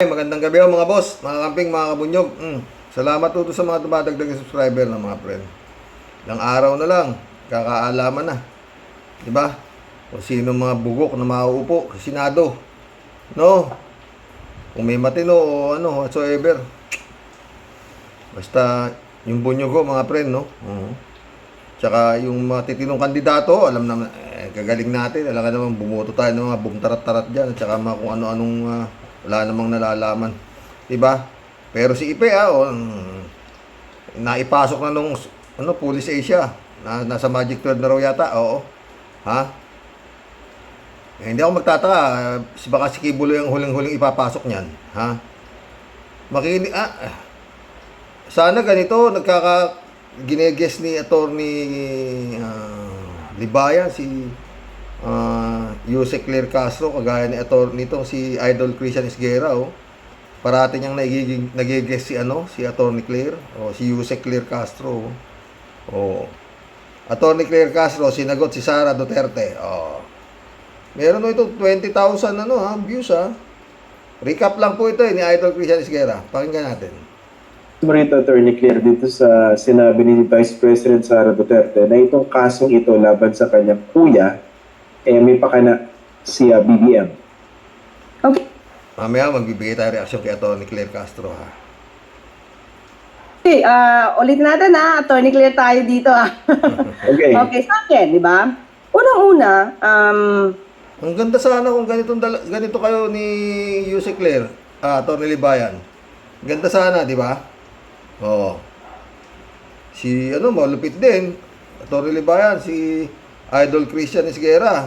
Magandang gabi mga boss, mga kamping, mga kabunyog. Salamat po sa mga tumatagdag na subscriber ng mga friend. Ilang araw na lang, kakaalaman na. Diba? Kung sino mga bugok na mauupo sa Senado. No? Kung may matino o ano, whatsoever. Basta yung bunyog ko mga friend, no? Tsaka yung mga titinong kandidato, alam naman, kagaling natin. Alam ka naman, bumoto tayo ng mga bumtarat-tarat dyan. At tsaka mga kung ano-anong wala namang nalalaman. Diba? Pero si Ipe, naipasok na nung Police Asia. Nasa Magic 12 na raw yata. Oo. Ha? Hindi ako magtataka. Baka si Kibulo yung huling-huling ipapasok niyan. Ha? Sana ganito, gineguess ni Attorney Libayan, si Yusek Claire Castro, kagaya ni attorney nito si Idol Christian Esguera, parati niyang nagigess si Attorney Claire o si Yusek Claire Castro. Attorney Claire Castro sinagot si Sara Duterte. Meron ito 20,000 views. Recap lang po ito ni Idol Christian Esguera. Pakinggan natin. Marito, Attorney Claire, dito sa sinabi ni Vice President Sara Duterte na itong kasong ito laban sa kanyang kuya, may pakana si BBM. Okay. Mamaya magbibigay tayo reaksyon kay Attorney Claire Castro, ha. Okay, ulit natin Attorney Claire tayo dito Okay. Okay, sa akin, di ba? Unang-una, Ang ganda sana kung ganito kayo ni Yusek Claire, Attorney Libayan. Ganda sana, di ba? Si malupit din. Attorney Libayan, si Idol Christian Esguera.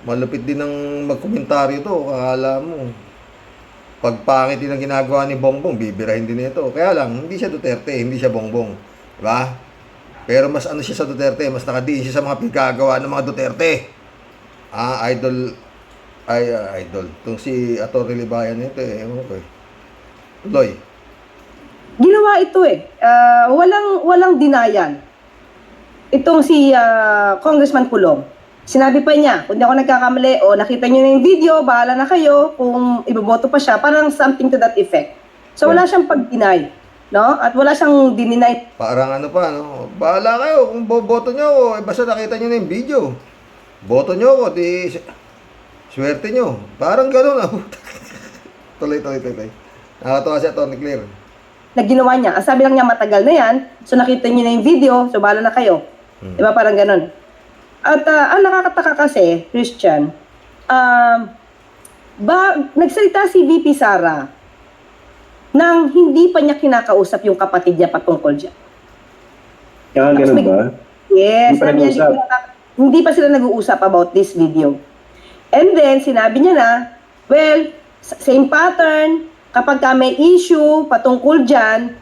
Malupit din ng magkomentaryo to. Akala mo, pagpangit din ang ginagawa ni Bongbong, bibirahin din ito. Kaya lang, hindi siya Duterte, hindi siya Bongbong. Diba? Pero mas siya sa Duterte, mas nakadiin siya sa mga pinagagawa ng mga Duterte. Idol. Itong si Attorney Libayan ito Tuloy. ginawa ito walang denial. Itong si Congressman Pulong. Sinabi pa niya, kung di ako nagkakamali, nakita niyo na yung video, bahala na kayo kung iboboto pa siya, parang something to that effect. So wala siyang pag-deny, no? At wala siyang dininay. Parang bahala kayo kung boboto nyo ako, basta nakita nyo na yung video. Boto nyo ako, di swerte nyo. Parang gano'n Tuloy. Nakakatawa si Attorney Claire. Na ginawa niya. Ang sabi lang niya, matagal na yan. So nakita niyo na yung video, so bahala na kayo. Diba? Parang ganun. At ang nakakataka kasi, Christian, nagsalita si VP Sara nang hindi pa niya kinakausap yung kapatid niya patungkol dyan. Ganun ba? Yes. Hindi pa nag-uusap. Hindi pa sila nag-uusap about this video. And then, sinabi niya na, well, same pattern, kapag may issue patungkol dyan,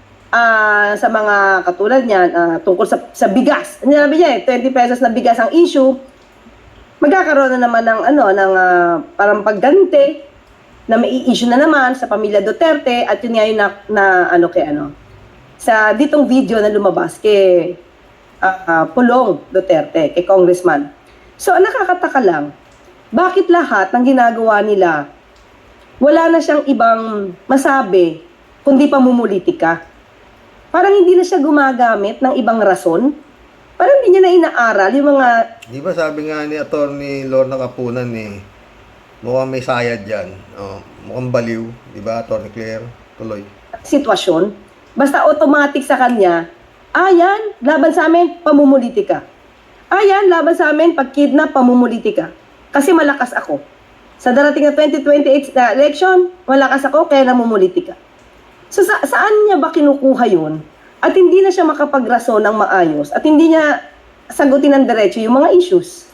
sa mga katulad niyan, tungkol sa bigas. Sinabi niya 20 pesos na bigas ang issue, magkakaroon na naman ng parang pagganti na may issue na naman sa pamilya Duterte at yun nga yung sa ditong video na lumabas kay Pulong Duterte, kay Congressman. So, nakakataka lang, bakit lahat ng ginagawa nila wala na siyang ibang masabi kundi pamumulitika? Parang hindi na siya gumagamit ng ibang rason. Parang hindi niya na inaaral yung mga... Di ba sabi nga ni Attorney Lorna Capunan mukhang may sayad dyan. Mukhang baliw. Di ba, Attorney Claire? Tuloy. Sitwasyon. Basta automatic sa kanya, yan, laban sa amin, pamumulitika. Yan, laban sa amin, pag-kidnap, pamumulitika. Kasi malakas ako. Sa darating na 2028 na election, malakas ako, kaya namumulitika. So, saan niya ba kinukuha yun? At hindi na siya makapagrason ng maayos at hindi niya sagutin ng diretso yung mga issues.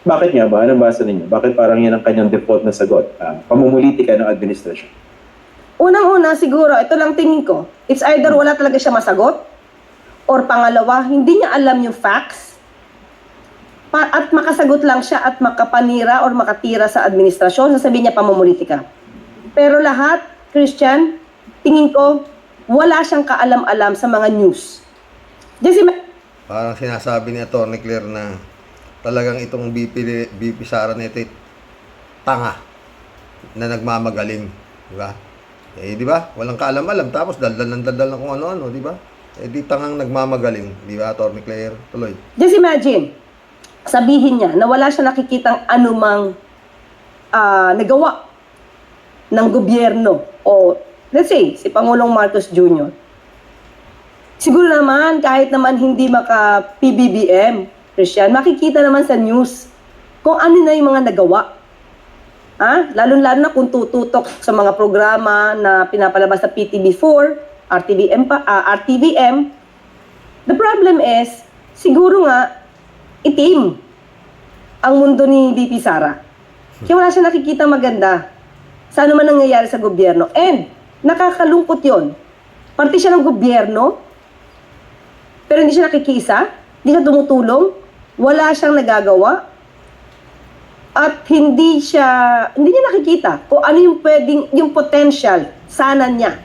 Bakit nga ba? Anong basa ninyo? Bakit parang yan ang kanyang default na sagot? Pamumulitika ng administrasyon. Unang-una, siguro, ito lang tingin ko, it's either wala talaga siya masagot or pangalawa, hindi niya alam yung facts at makasagot lang siya at makapanira or makatira sa administrasyon, sasabihin niya pamumulitika. Pero lahat, Christian, tingin ko, wala siyang kaalam-alam sa mga news. Parang sinasabi ni Attorney Claire na talagang itong BP Sara nito tanga. na nagmamagaling, di ba? Eh, di ba? Walang kaalam-alam, tapos daldal ng kung ano-ano, di ba? Eh, di tangang nagmamagaling, di ba, Atty. Claire? Tuloy. Just imagine, sabihin niya na wala siya nakikitang anumang nagawa ng gobyerno o let's say, si Pangulong Marcos Jr. Siguro naman, kahit naman hindi maka-PBBM, Christian, makikita naman sa news kung ano na yung mga nagawa. Lalo-lalo na kung tututok sa mga programa na pinapalabas sa PTV4, RTVM. The problem is, siguro nga, itim ang mundo ni VP Sara. Kaya wala siya nakikita maganda sa ano man nangyayari sa gobyerno. And, nakakalungkot yon. Parte siya ng gobyerno, pero hindi siya nakikiisa, hindi siya tumutulong, wala siyang nagagawa, at hindi niya nakikita kung ano yung pwedeng, yung potential sana niya,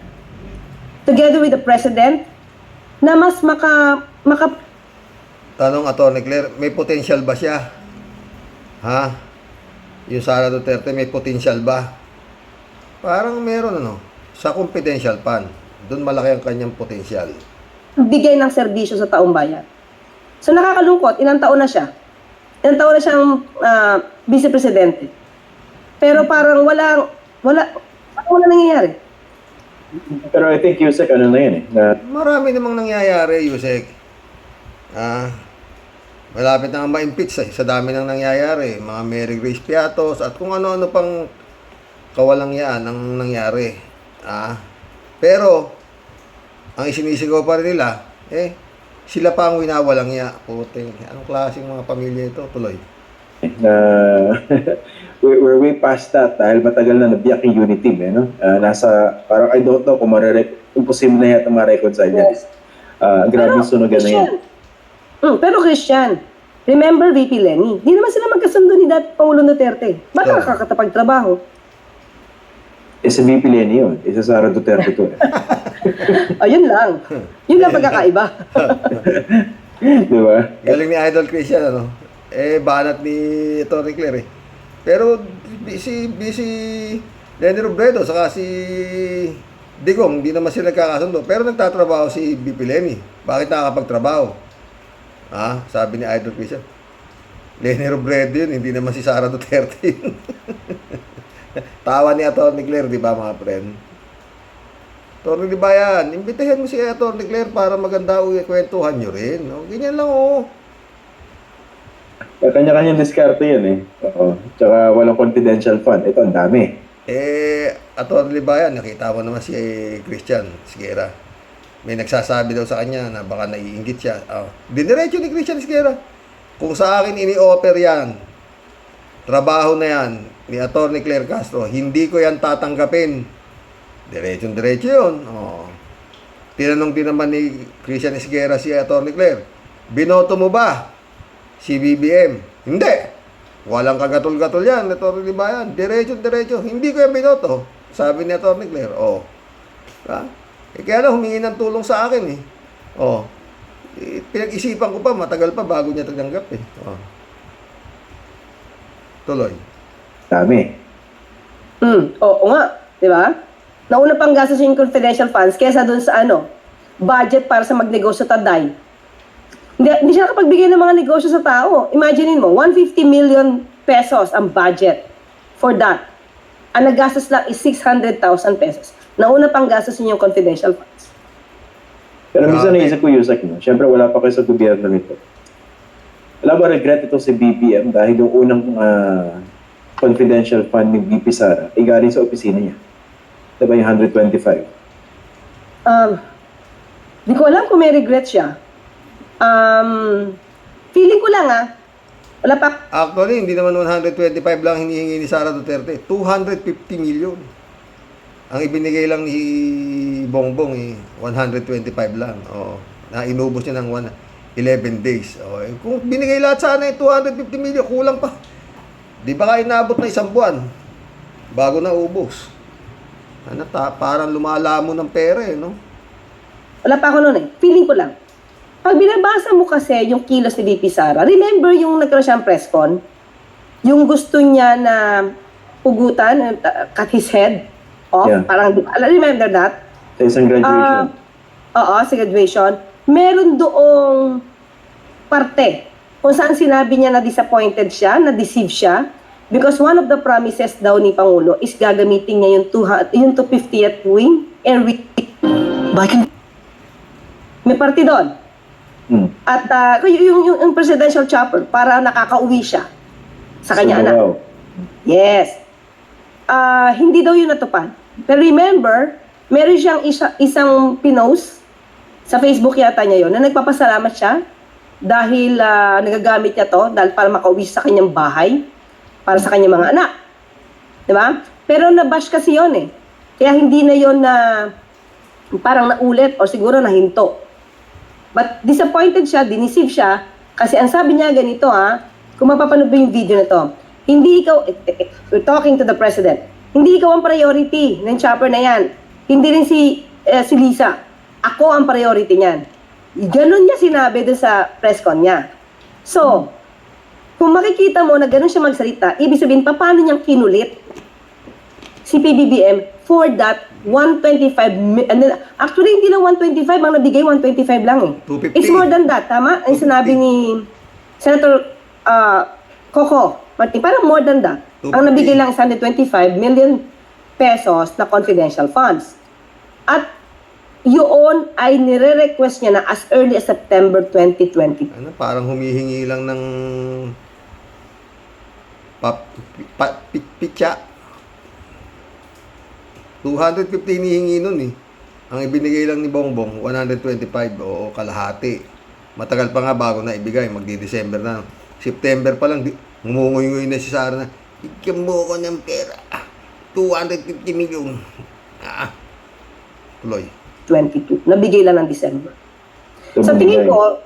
together with the President, na mas Tanong, Atty. Claire, may potential ba siya? Ha? Yung Sara Duterte, may potential ba? Parang meron, sa confidential fund. Doon malaki ang kanyang potential. bigay ng serbisyo sa taong bayan. So nakakalungkot, ilang taon na siya? Ilang taon na siyang vice presidente. Pero parang wala nangyayari. Pero I think Yusek, ano na yun na Marami namang nangyayari, Yusek. Malapit na nga ma-impeach sa dami nang nangyayari. Mga Mary Grace Piatos at kung ano-ano pang kawalangyaan ang nangyari. Pero, ang isinisigaw pa rin nila, sila pa ang winawalangya. Puting, anong klaseng mga pamilya ito? Tuloy. na we're way past that dahil matagal na nabiyak yung unit team, no? Nasa, parang I don't know kung imposible na yata ma-reconcile yan. Grabe yung sunugan na yan. Pero Christian, remember VP Lenny, di naman sila magkasundo ni dati Pangulong Duterte. Bakit nakakatapagtrabaho? Sa VP Lenny yun. Sa Sara Duterte to. Ayun lang. Yun lang pagkakaiba. Di ba? Galing ni Idol Christian, banat ni Atty. Claire, Pero si Lenny Robredo saka si Digong, hindi naman sila nagkakasundo. Pero nagtatrabaho si VP Lenny. Bakit nakakapagtrabaho? Sabi ni Idol Christian, Lenny Robredo yun, hindi naman si Sara Duterte yun. Tawa ni Atty. Claire, di ba mga friend? Atty. Libayan, imbitahin mo si Atty. Claire para maganda kwentuhan nyo rin. Ganyan lang, Kanya-kanyang diskarte yan, Oo. Tsaka walang confidential fund. Ito, ang dami. Atty. Libayan, nakita mo naman si Christian Esguerra. May nagsasabi daw sa kanya na baka naiinggit siya. Diniretso ni Christian Esguerra. Kung sa akin ini-offer yan, trabaho na yan, ni Atty. Claire Castro, hindi ko yan tatanggapin. Diretso yun. Tinanong din naman ni Christian Esguerra si Atty. Claire, binoto mo ba si BBM? Hindi. Walang kagatol-gatol yan, Atty. Libayan. Diretso. Hindi ko yan binoto. Sabi ni Atty. Claire. Kaya na humingi ng tulong sa akin pinag-isipan ko pa, matagal pa bago niya tanggap Tuloy. Dami. Oo nga, di ba? Nauna pang gastos yung confidential funds kesa dun sa budget para sa magnegosyo taday. Hindi siya nakapagbigay ng mga negosyo sa tao. Imaginein mo, 150 million pesos ang budget for that. Ang nagastos lang is 600,000 pesos. Nauna pang gastos yung confidential funds. Pero minsan naisip ko, Yusek, Siyempre, wala pa kayo sa gobyerno nito. Wala ba regret ito si BBM dahil yung unang confidential fund ni VP Sara ay galing sa opisina niya? Diba yung 125? Di ko alam kung may regret siya. Feeling ko lang wala pa. Actually, hindi naman 125 lang hinihingi ni Sara Duterte. 250 million. Ang ibinigay lang ni Bongbong 125 lang. Na inubos niya ng 11 days. Kung binigay lahat sana 250 million, kulang pa. Di ba kaya inabot na isang buwan bago na ubos? Parang lumalamo ng pera Wala pa ako noon Feeling ko lang. Pag binabasa mo kasi yung kilos ni VP Sara, remember yung nagkaroon siyang press con? Yung gusto niya na pugutan, cut his head off. Yeah. Parang, remember that? Sa isang graduation. Oo, sa graduation. Meron doong parte kung saan sinabi niya na disappointed siya, na deceive siya, because one of the promises daw ni Pangulo is gagamitin niya yung 250th wing and may parte doon. At yung presidential chopper para nakakauwi siya sa kanya anak. Wow. Yes. Hindi daw yun natupad. Pero remember, meron siyang isang pinost sa Facebook yata niya yon na nagpapasalamat siya dahil nagagamit niya to dahil para makauwi sa kanyang bahay para sa kanyang mga anak. Diba? Pero nabash kasi yon eh. Kaya hindi na yon na parang naulit o siguro nahinto. But disappointed siya, diniceive siya, kasi ang sabi niya ganito kung mapapanood mo yung video na to, hindi ikaw, we're talking to the president, hindi ikaw ang priority ng chopper na yan. Hindi rin si Lisa. Ako ang priority niyan. Ganon niya sinabi doon sa press con niya. So, kung makikita mo na ganon siya magsalita, ibig sabihin, paano niyang kinulit si PBBM for that 125 actually hindi lang 125 ang nabigay, 125 lang eh. 250. It's more than that, tama? Ang sinabi ni Senator Coco Martin, parang more than that. 250. Ang nabigay lang is 125 million pesos na confidential funds. At yun ay nire-request niya na as early as September 2020. Parang humihingi lang ng pitya. 250 hinihingi nun eh. Ang ibinigay lang ni Bongbong, 125 o kalahati. Matagal pa nga bago na ibigay, magdi-December na. September pa lang, ngumungoy-ngoy na si Sara na, "Bigyan mo ko ng pera. 250 million. Tuloy. 22. Nabigay lang ng December. Sa tingin ko,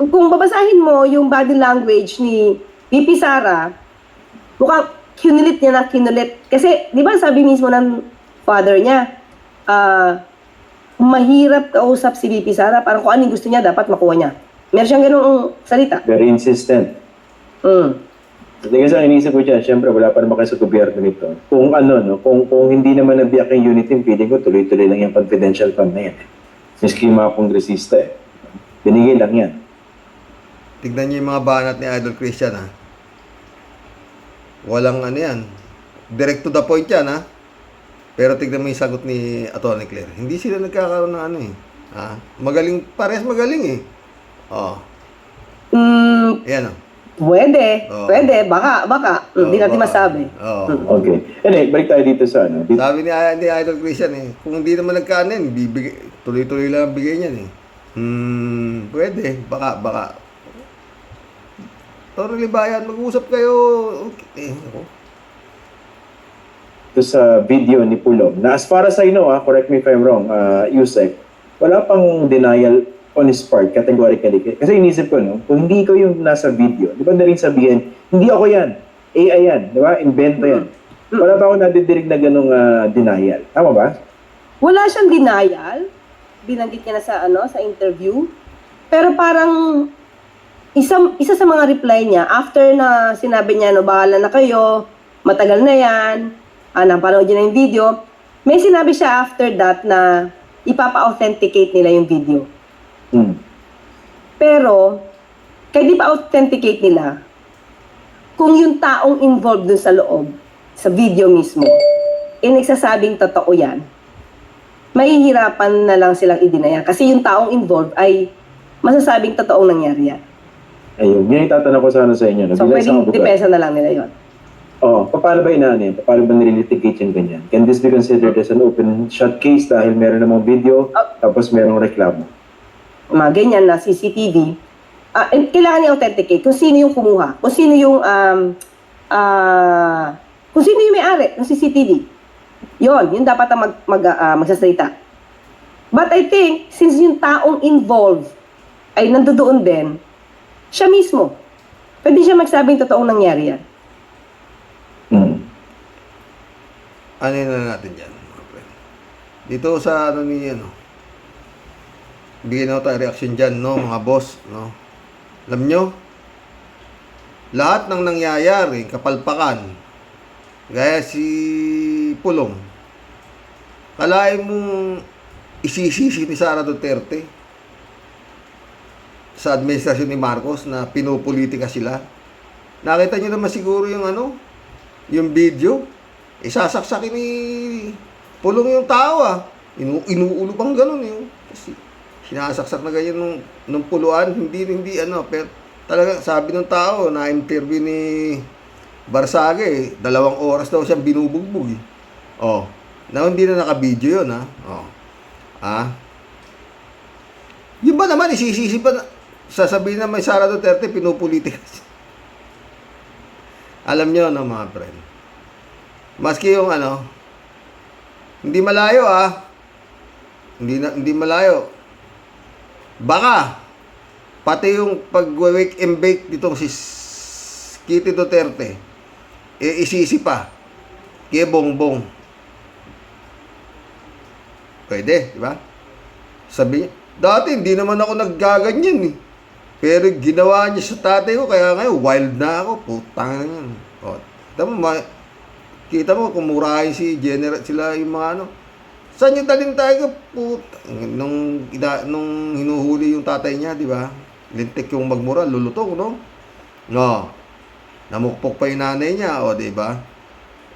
kung babasahin mo yung body language ni VP Sara, mukhang kinulit niya na kinulit. Kasi, di ba sabi mismo ng father niya, mahirap kausap si VP Sara, parang kung ano yung gusto niya, dapat makuha niya. Meron siyang ganung salita. Very insistent. Kasi ang inisip ko dyan, syempre wala pa naman kayo sa gobyerno nito. Kung kung hindi naman nabiyak yung unit team, feeling ko tuloy-tuloy lang yung confidential fund na yan. Miski yung mga kongresista binigay lang yan. Tignan niyo yung mga banat ni Idol Christian Walang yan. Direct to the point yan Pero tignan mo yung sagot ni Atty. Claire. Hindi sila nagkakaroon ng Magaling, pares magaling Yan Pwede, baka, hindi natin masabi. Okay. Anyway, balik tayo dito sa dito. Sabi ni Idol Christian kung hindi naman nagkanin, tuloy-tuloy lang ang bigay niyan pwede, baka. Toro Libayan, mag-usap kayo. Okay. Ito sa video ni Pulong, na as far as I know, correct me if I'm wrong, Yusek, wala pang denial on his part, categorically. Kasi inisip ko, kung hindi ikaw yung nasa video, di ba na rin sabihin, hindi ako yan, AI yan, di ba? Invento yan. Wala pa ako nadidirig na ganung denial. Tama ba? Wala siyang denial. Binanggit niya na sa interview. Pero parang, isa sa mga reply niya, after na sinabi niya, bahala na kayo, matagal na yan, napanood niya na yung video, may sinabi siya after that na ipapa-authenticate nila yung video. Pero, kahit di pa-authenticate nila, kung yung taong involved dun sa loob, sa video mismo, nagsasabing totoo yan, mahihirapan na lang silang i-deny. Kasi yung taong involved ay masasabing totoong nangyari yan. Ayun, yun yung tatanong ko sana sa inyo. So, pwedeng depensa na lang nila yun. Paano ba yan? Paano ba nililitigate yung ganyan? Can this be considered as an open shut case dahil meron namang video, tapos merong reklamo? Mga ganyan na CCTV, kailangan i-authenticate kung sino yung kumuha, kung sino yung may-ari ng CCTV. Yun dapat ang magsasalita. But I think, since yung taong involved ay nandoon din, siya mismo, pwede siya magsabing totoong nangyari yan. Ano na natin dyan? Dito sa bigyan na tayo reaction dyan, mga boss, Alam nyo, lahat ng nangyayari, kapalpakan, Gaya si Pulong. Kalahin mong isisisi ni Sara Duterte sa administrasyon ni Marcos na pinupolitika sila. Nakita niyo naman siguro yung yung video. Isasaksakin ni Pulong yung tao inuulo pang ganun yung kasi sinasaksak na ganyan nung puluan, hindi pero talaga sabi ng tao na interview ni Barsage, 2 oras daw siyang binubugbog. Na hindi na naka-video yun, Yun ba naman, isisisi pa sasabihin na may Sara Duterte, pinupolitika. Alam nyo, mga friend. Maski yung hindi malayo, Hindi malayo. Baka, pati yung pag-wake and bake ditong si Kitty Duterte, isisi pa kay Bongbong. Pwede, di ba? Sabi niya, dati hindi naman ako naggaganyan Pero ginawa niya sa tatay ko, kaya ngayon wild na ako. Putang na yan. Kita mo, kumurahin si General, sila yung mga Saan yung daling tayo? Nung hinuhuli yung tatay niya, di ba? Lintik yung magmura, lulutong, namukpok pa yung nanay niya, di ba?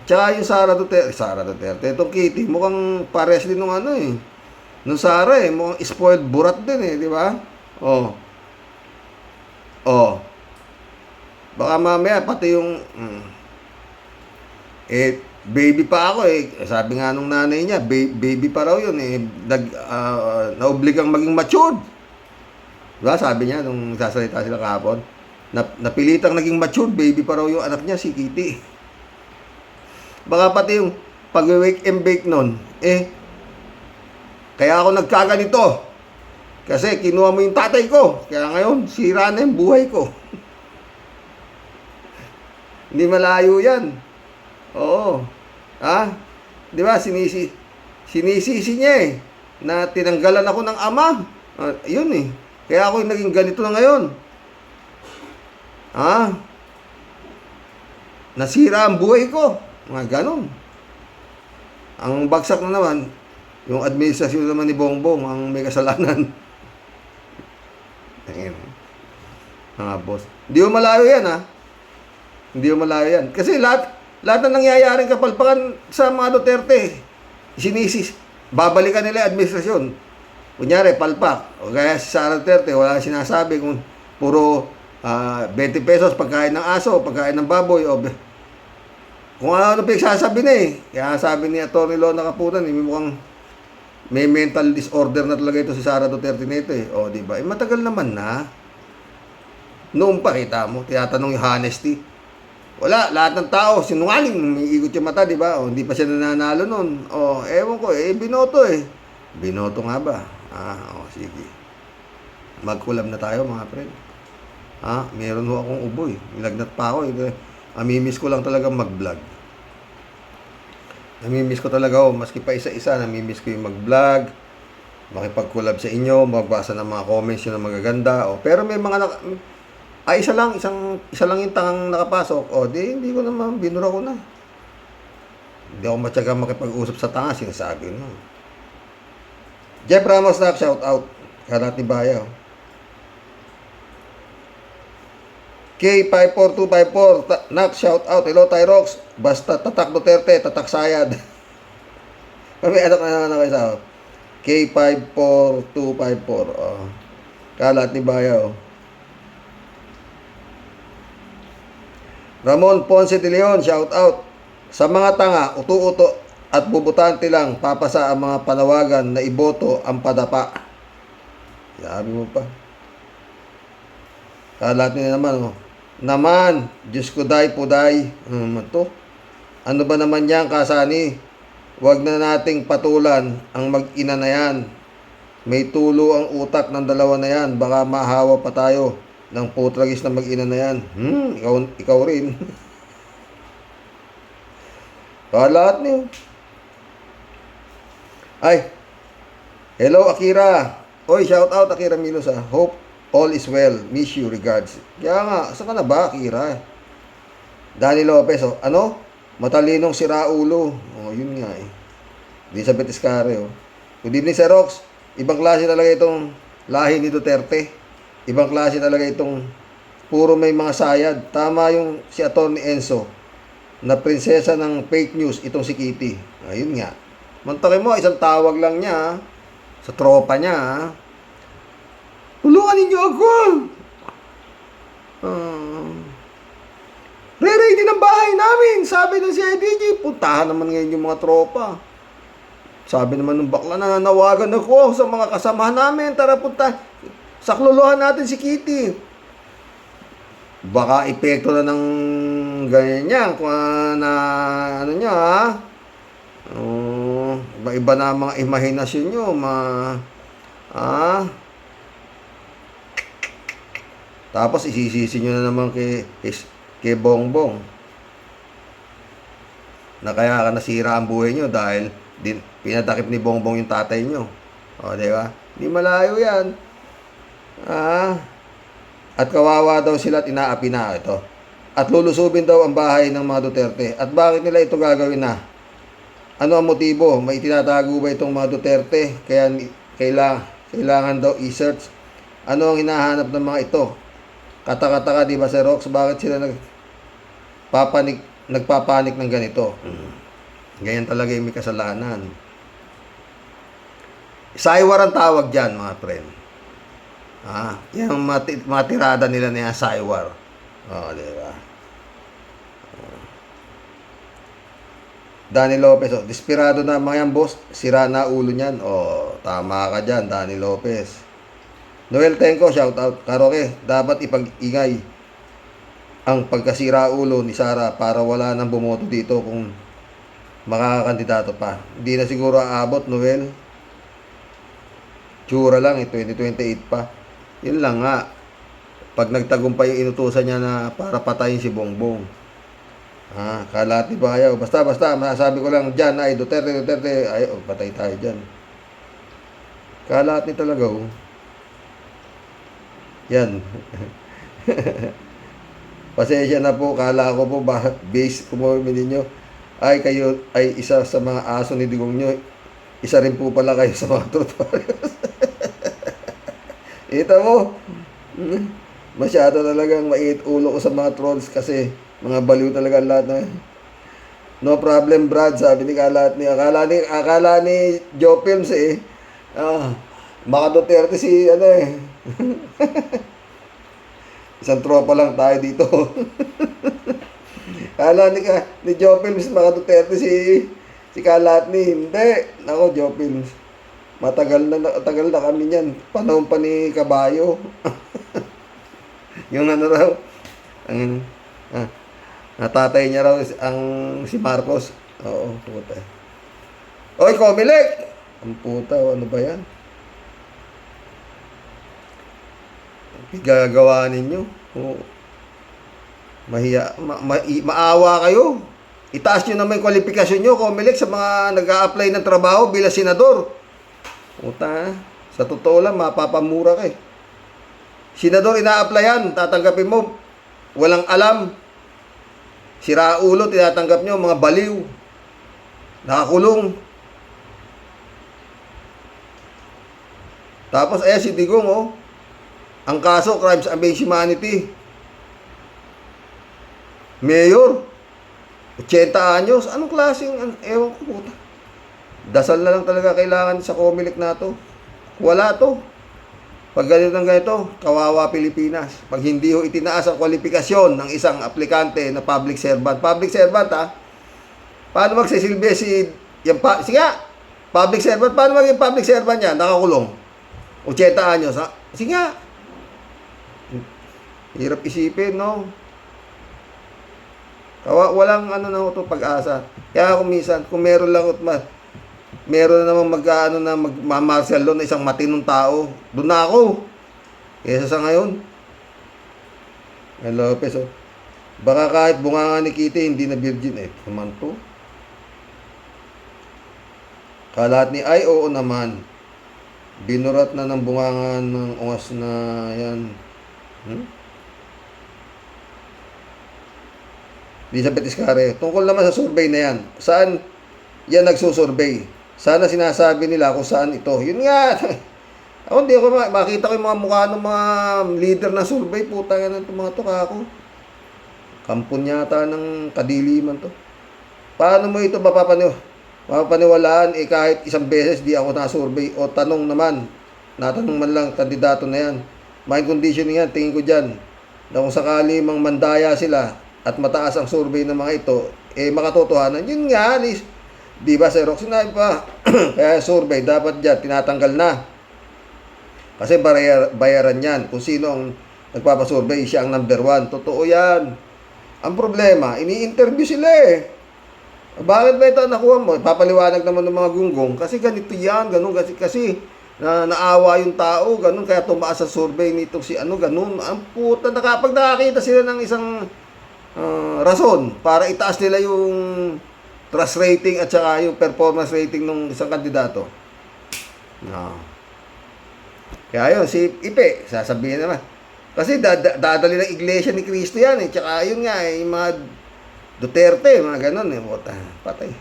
Tsaka yung Sara Duterte, itong Kitty, mukhang pares din nung nung Sara mukhang spoiled burat din di ba? Baka mamaya, pati yung, baby pa ako sabi nga nung nanay niya, baby pa raw yun naobligang maging matured. Diba? Sabi niya nung sasalita sila kahapon, napilitang naging matured, baby pa raw yung anak niya, si Kitty. Baka pati yung pag-wake and bake nun, kaya ako nagkaganito. Kasi kinuha mo yung tatay ko, kaya ngayon, sira na yung buhay ko. Hindi malayo yan. Oo. Di ba, sinisisi niya na tinanggalan ako ng ama. Yun Kaya ako yung naging ganito na ngayon. Nasira ang buhay ko. Mga ganon. Ang bagsak na naman, yung administrasyon naman ni Bongbong ang may kasalanan. Mga boss. Hindi mo malayo yan, Hindi mo malayo yan. Kasi lahat na nangyayaring kapalpakan sa mga Duterte, babalikan nila yung administrasyon. Kunyari, palpak. O kaya si Sara Duterte, wala sinasabi kung puro 20 pesos pagkain ng aso, pagkain ng baboy, kung ano pinagsasabi na Kaya sabi ni Atty. Lona Capunan, mukhang may mental disorder na talaga ito si Sara Duterte nito di ba? Matagal naman na. Noong pa kita mo, tinatanong yung honesty. Wala, lahat ng tao, sinungaling, may ikot yung mata, di ba? Hindi pa siya nananalo nun. Ewan ko, binoto Binoto nga ba? Sige. Mag-collab na tayo, mga friend. Meron ho akong ubo Nilagnat pa ako Namimiss ko lang talaga mag-vlog. Namimiss ko talaga maski pa isa-isa, namimiss ko yung mag-vlog, makipag-collab sa inyo, magbasa ng mga comments yung magaganda. Pero may mga isa lang yung tangang nakapasok. Hindi ko naman, binura ko na. Hindi ako matyaga makipag-usap sa tanga, sinasabi na. Jeff Ramos na, shout out. Kalat ni Bayaw. K54254, nak, shout out. Hello, Tyrox. Basta tatak Duterte, tatak Sayad. May anak na naman isa. K54254. Kalat ni Bayaw. Ramon Ponce de Leon, shout out. Sa mga tanga, utu-uto at bubutante lang, papasa ang mga panawagan na iboto ang padapa. Sabi mo pa. Kalat niya naman, Naman, Diyos ko day, puday. Ano ba naman yan, Kasani? Huwag na nating patulan ang mag-ina na yan. May tulo ang utak ng dalawa na yan. Baka mahawa pa tayo ng putragis na mag-ina na yan. Ikaw rin. Lahat niyo. Ay, hello Akira. Oy, shout out Akira Milos Hope all is well. Miss you, regards. Kaya nga, saan ka na ba, Akira? Danny Lopez, ano? Matalinong siraulo. Oh, yun nga eh. Elizabeth Iscare, oh. Good evening, Sir Rox. Ibang klase talaga itong lahi ni Duterte. Ibang klase talaga itong puro may mga sayad. Tama yung si Atty. Enzo na prinsesa ng fake news itong si Kitty. Ayun nga. Mantakin mo, isang tawag lang niya sa tropa niya. Tulungan ninyo ako! Re-ready ng bahay namin, sabi ng CIDG. Puntahan naman ngayon yung mga tropa. Sabi naman ng bakla na nawagan ako sa mga kasamahan namin. Tara punta, sakluluhan natin si Kitty. Baka epekto na ng ganyan yan. Kung na ano niya ha. Iba-iba na mga imahinasyon nyo. Tapos isisisi nyo na naman kay Bongbong na kaya ka nasira ang buhay nyo dahil pinadakip ni Bongbong yung tatay nyo. O, di ba? Di malayo yan. At kawawa daw sila at inaapi na ito. At lulusubin daw ang bahay ng mga Duterte. At bakit nila ito gagawin na? Ano ang motibo? May tinatago ba itong mga Duterte? Kaya kailangan daw i-search. Ano ang hinahanap ng mga ito? Kata-kata ka, di ba, Sir Rox? Bakit sila nagpapanik ng ganito? Ganyan talaga yung may kasalanan. Saywar ang tawag dyan, mga friend. Yung mga tirada nila na yung saywar. Di ba? Danny Lopez, desperado na mga yan, boss. Sira na ulo niyan. Tama ka dyan, Danny Lopez. Noel Tenco, shout out. Karoke, dapat ipag-ingay ang pagkasira ulo ni Sara para wala nang bumoto dito kung makakakandidato pa. Hindi na siguro aabot, Noel. Tsura lang, 2028 pa. Yun lang nga. Pag nagtagumpay yung inutusan niya na para patayin si Bongbong. Kalahati ba ayaw? Basta, masasabi ko lang dyan, ay Duterte, ay, patay tayo dyan. Kalahati talaga, Yan. Pasensya na po, kala ko po, base kumumi ninyo. Ay, kayo ay isa sa mga aso ni Digong nyo. Isa rin po pala kayo sa mga tutorials. Ito mo, masyado talagang mait ulo ko sa mga trolls kasi mga baliw talaga lahat na. No problem, Brad, sabi ni akala ni Joe Films Maka Duterte si isang tropa lang tayo dito. Kala ni Joe Films Maka Duterte si Kalatni. Hindi. Nako, Joe Films. Matagal na kami niyan. Panahon pa ni Kabayo. Yung raw, natatay niya raw si Marcos. Oo, puta. Oy, Comelec! Ang puta, ano ba yan? Gagawa ninyo. Maawa kayo. Itaas nyo naman yung kwalifikasyon nyo, Comelec, sa mga nag-a-apply ng trabaho bilang senador. Puta, sa totoo lang, mapapamura ka Senador, ina-applyan, tatanggapin mo. Walang alam. Sira ulo, tinatanggap nyo, mga baliw. Nakakulong. Tapos, si Digong, ang kaso, crimes against humanity. Mayor, 80 anyos. Anong klaseng, ewan ko puta. Dasal na lang talaga kailangan sa Comelec na to. Wala to. Pag ganito, kawawa Pilipinas. Pag hindi itinaas ang kwalifikasyon ng isang aplikante na public servant. Public servant, paano magsisilbi sige, public servant, paano maging public servant yan? Nakakulong. 80 anyos, Sige nga. Hirap isipin, no? Walang pag-asa. Kaya kung minsan, kung meron lang meron na namang magmamartial law na isang matinong tao, doon na ako. Kesa sa ngayon. Lopez, baka kahit bunganga ni Kitty, hindi na virgin naman to. Kalat ni oo naman. Binurat na ng bunganga ng ungas na yan. Elizabeth Iscare. Tungkol naman sa survey na yan. Saan yan nagsusurvey? Sana sinasabi nila kung saan ito. Yun nga. Ako hindi ako makita ko yung mga mukha ng mga leader ng survey. Puta nga ng mga tuka ako. Kampon yata ng kadiliman to. Paano mo ito mapapaniwalaan kahit isang beses di ako na-survey o tanong naman. Natanong man lang kandidato na yan. Mind conditioning yan, tingin ko dyan. Na kung sakali mang mandaya sila at mataas ang survey ng mga ito, makatotohanan. Yun nga, Alice. Di ba, Sir Rox? Sinabi pa. Kaya survey, dapat dyan, tinatanggal na. Kasi bayaran yan. Kung sino ang nagpapasurvey, siya ang number 1. Totoo yan. Ang problema, ini-interview sila eh. Bakit ba ito nakuha mo? Papaliwanag naman ng mga gunggong. Kasi ganito yan, ganun. Kasi naawa yung tao, ganun. Kaya tumaas sa survey nito si ano, ganun. Ang puta, pag nakakita sila ng isang rason para itaas nila yung trust rating at saka yung performance rating ng isang kandidato. No. Kaya yun, si Ipe, sasabihin naman. Kasi dadali ng iglesia ni Cristo yan eh. Tsaka yun nga eh, yung mga Duterte, mga ganun eh. Puta, patay.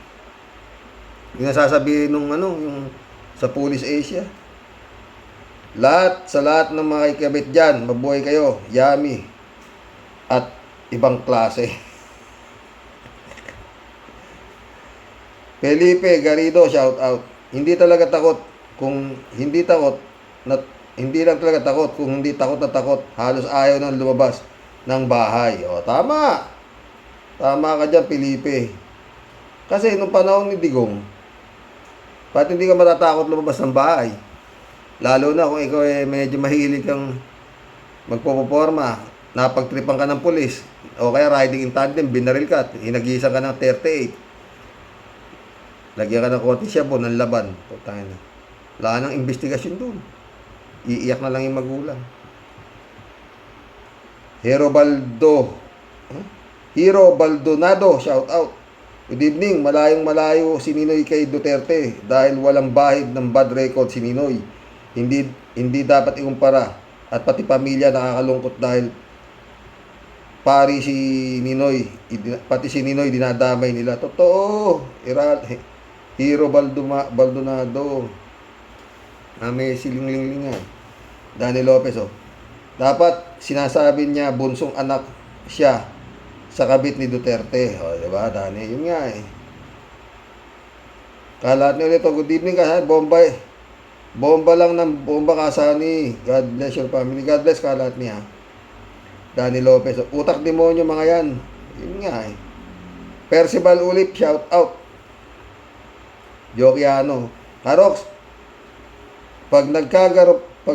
Yung nasasabihin nung ano, yung sa Police Asia. Sa lahat ng mga ikabit dyan, mabuhay kayo, yummy, at ibang klase. Felipe Garrido, shout out. Hindi talaga takot kung hindi takot na hindi lang talaga takot kung hindi takot na takot. Halos ayaw nang lumabas ng bahay. O, tama. Tama ka dyan, Felipe. Kasi nung panahon ni Digong, ba't hindi ka matatakot lumabas ng bahay? Lalo na kung ikaw medyo mahilig kang magpopoporma, napagtripan ka ng pulis, o kaya riding in tandem, binaril ka, hinagisan ka ng 38. Lagyan ka ng konti siyabo ng laban. Putangin na. Wala nang investigasyon dun. Iiyak na lang yung magulang. Hero Baldonado, shout out. Good evening, malayong malayo si Ninoy kay Duterte dahil walang bahid ng bad record si Ninoy. Hindi dapat ikumpara at pati pamilya nakakalungkot dahil pari si Ninoy, pati si Ninoy dinadamay nila. Totoo. Hero Baldonado. May silingling-lingan. Danny Lopez, oh. Dapat sinasabi niya bunsong anak siya sa kabit ni Duterte. O, diba, Danny? Yun nga eh. Kalat niyo ulit, good evening ka, bomba lang ng bomba kasani. God bless your family. God bless kalat niya. Danny Lopez, oh. Utak demonyo mga yan. Yun nga eh. Percival Ulip, shout out. Jokiano. Harox, pag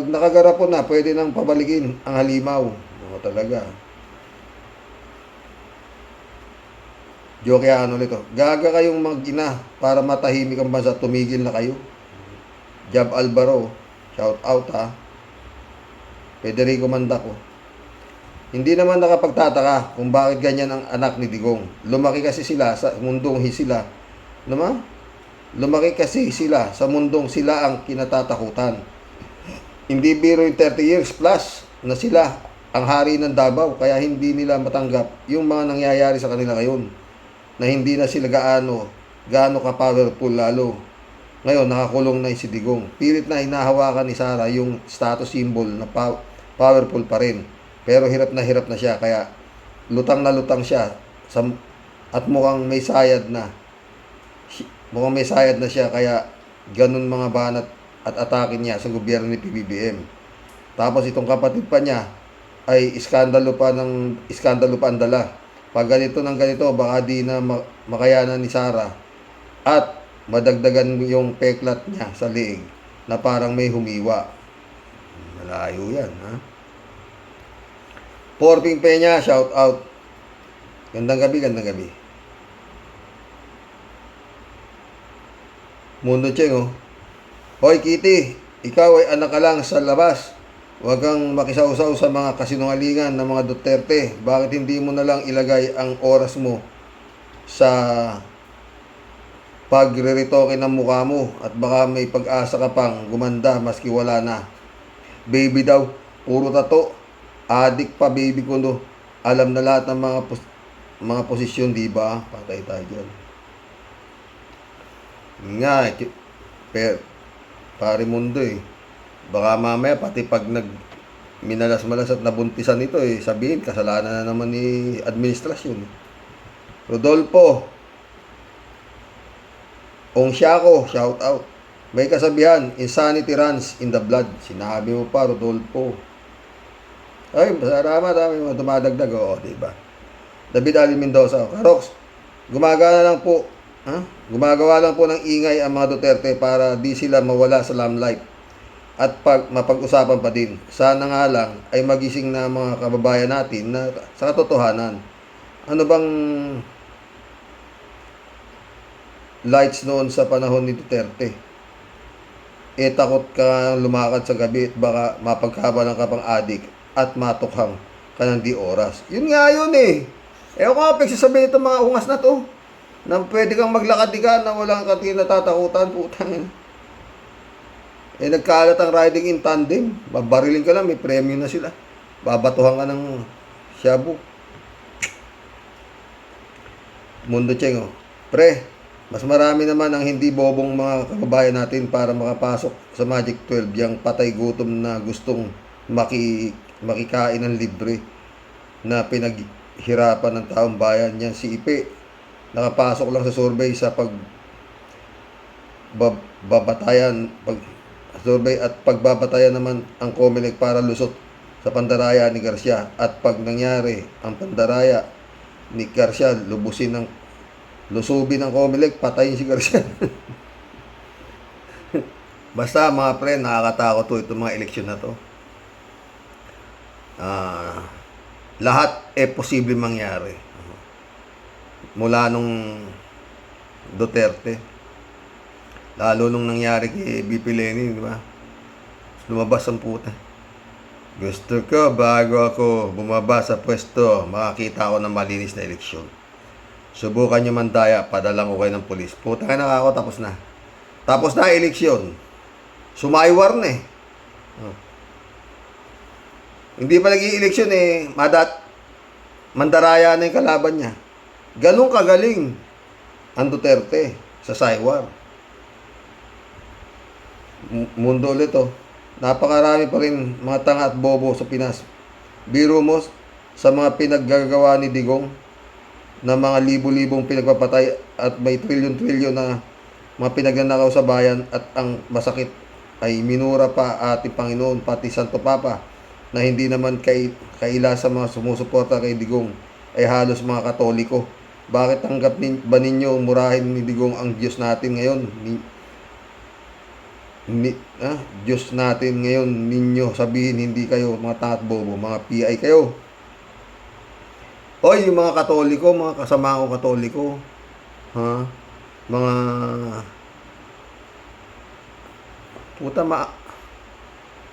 nakagarapon na, pwede nang pabalikin ang halimaw. Oo, talaga. Joke ano nito. Gaga kayong mag-ina para matahimik ang bansa. Tumigil na kayo. Jab Alvaro. Shout out ha. Federico Mandaco. Hindi naman nakapagtataka kung bakit ganyan ang anak ni Digong. Lumaki kasi sila sa mundong sila. Naman? Lumaki kasi sila sa mundong sila ang kinatatakutan. Hindi biro yung 30 years plus na sila ang hari ng Davao. Kaya hindi nila matanggap yung mga nangyayari sa kanila ngayon. Na hindi na sila gaano ka-powerful lalo. Ngayon, nakakulong na si Digong. Pilit na hinahawakan ni Sara yung status symbol na powerful pa rin. Pero hirap na siya. Kaya lutang na lutang siya. At mukhang may sayad na. Siya. Kaya ganun mga banat at atake niya sa gobyerno ni PBBM. Tapos itong kapatid pa niya ay iskandalo pa ang dala. Pag ganito ng ganito, baka di na makayanan ni Sara at madagdagan yung peklat niya sa liig na parang may humiwa. Malayo yan, ha? Porping Peña, shout out. Gandang gabi. Mundo Cheng, oh. Hoy, Kitty, ikaw ay anak ka lang sa labas. Huwag kang makisawsaw sa mga kasinungalingan ng mga Duterte. Bakit hindi mo na lang ilagay ang oras mo sa pagre-retoke ng mukha mo at baka may pag-asa ka pang gumanda maski wala na. Baby daw, puro tato. Adik pa baby ko no. Alam na lahat ng mga mga posisyon, di ba? Patay tayo dyan. Nga, pare mundo eh. Baka mamaya, pati pag minalas-malas at nabuntisan ito eh, sabihin, kasalanan na naman ni administrasyon. Rodolfo Ongsiako, shout out. May kasabihan, insanity runs in the blood. Sinabi mo pa, Rodolfo. Ay, salamat, dami mga dumadagdag. Oo, diba? David Ali Mendoza, Karoks, gumagawa lang po ng ingay ang mga Duterte para di sila mawala sa limelight at mapag-usapan pa din. Sana nga lang ay magising na mga kababayan natin na sa katotohanan. Ano bang lights noon sa panahon ni Duterte? Takot ka lumakad sa gabi at baka mapagkabalan ka pang adik at matukhang ka ng di oras. Yun nga yun eh. Ewan ko nga, pagsasabihin itong mga ungas na to, na pwede kang maglakad ka na walang natatakutan, putang. Nagkalat ang riding in tandem. Babarilin ka lang, may premyo na sila. Babatuhan ka ng shabu. Mundo Cheng, Pre, mas marami naman ang hindi bobong mga kababayan natin para makapasok sa Magic 12, yung patay gutom na gustong makikain ng libre na pinaghirapan ng taong bayan. Yan si Ipe, nakapasok lang sa survey sa survey at pagbabatayan naman ang COMELEC para lusot sa pandaraya ni Garcia, at pag nangyari ang pandaraya ni Garcia, lusubin ng COMELEC, patayin si Garcia. Basta mga pre, nakakatakot to itong mga eleksyon na to. Lahat posible mangyari. Mula nung Duterte, lalo nung nangyari kay BP Lenny, di ba? Lumabas ang puta. Gusto ko bago ako bumaba sa pwesto, makakita ako ng malinis na eleksyon. Subukan nyo mandaya, padalang ko kayo ng pulis. Puta ka na ako, tapos na. Tapos na eleksyon. Sumaywar na eh. Hindi pa nag-i-eleksyon eh, mandaraya na yung kalaban niya. Ganun kagaling ang Duterte sa saywar. Mundo ulit oh. Napakarami pa rin mga tanga at bobo sa Pinas. Biro mo sa mga pinaggagawa ni Digong na mga libo-libong pinagpapatay at may trilyon-trilyon na mga pinagnanakaw sa bayan, at ang masakit ay minura pa ating Panginoon pati Santo Papa na hindi naman kaila sa mga sumusuporta kay Digong ay halos mga Katoliko. Bakit tanggap ba ninyo murahin ni Digong ang Diyos natin ngayon? Diyos natin ngayon, ninyo sabihin hindi kayo mga tangat bobo, mga PI kayo. Oy, yung mga Katoliko, mga kasama ko Katoliko, mga puta,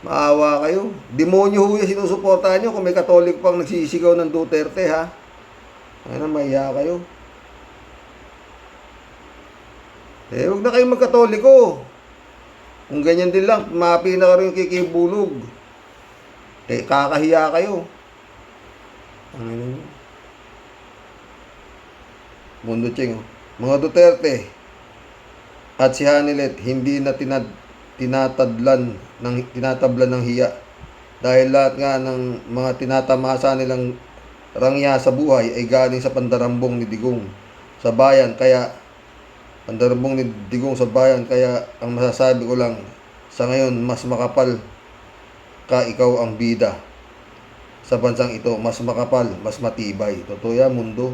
maawa kayo. Demonyo ho yung sinusuportahan nyo kung may Katoliko pang nagsisigaw ng Duterte, ha? Mahiya kayo. Huwag na kayong magkatoliko. Kung ganyan din lang, mapi na ka rin kikibulog. Kakahiya kayo. Mundo Cheng, mga Duterte at si Hanilet hindi na tinatablan ng hiya dahil lahat nga ng mga tinatamasa nilang rangya sa buhay ay galing sa pandarambong ni Digong sa bayan. Kaya ang masasabi ko lang sa ngayon, mas makapal ka, ikaw ang bida sa bansang ito, mas makapal, mas matibay. Totoo yan, mundo.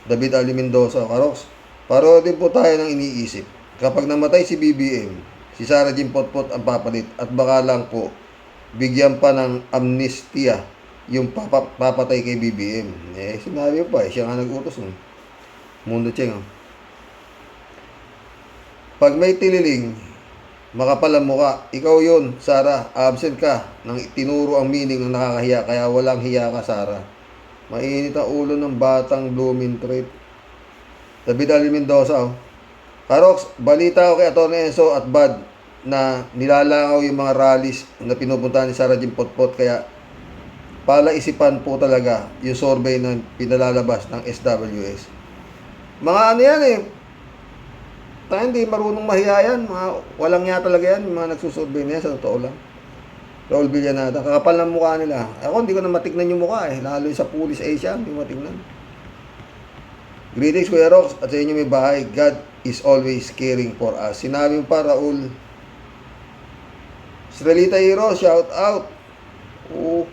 David Ali Mendoza, Karoks, paro din po tayo ng iniisip. Kapag namatay si BBM, si Sara Jean Potpot ang papalit, at baka lang po bigyan pa ng amnestia yung papatay kay BBM. Sinabi pa siya nga nag-utos nun. Mundo Cheng, pag may tililing, makapal ang mukha, ikaw yun, Sara, absent ka nang tinuro ang meaning ng nakakahiya, kaya walang hiya ka, Sara. Mainit ang ulo ng batang blooming trait. David Ali Mendoza, Karoks, balita ko kay Atty. Enzo at Bad na nilalangaw yung mga rallies na pinupuntahan ni Sara Jean Potpot, kaya palaisipan po talaga yung survey na pinalalabas ng SWS. Mga ano yan eh, tayo hindi marunong mahiya yan, mga walang ya talaga yan, yung mga nagsusurvey niya, sa totoo lang. Raul Villanada, kakapal ng mukha nila. Ako hindi ko na matignan yung mukha eh, lalo yung sa Police Asia, hindi ko matignan. Greetings Kuya Rox, at sa inyo may bahay, God is always caring for us. Sinabi mo pa, Raul. Strelita Hero, shout out. Oo.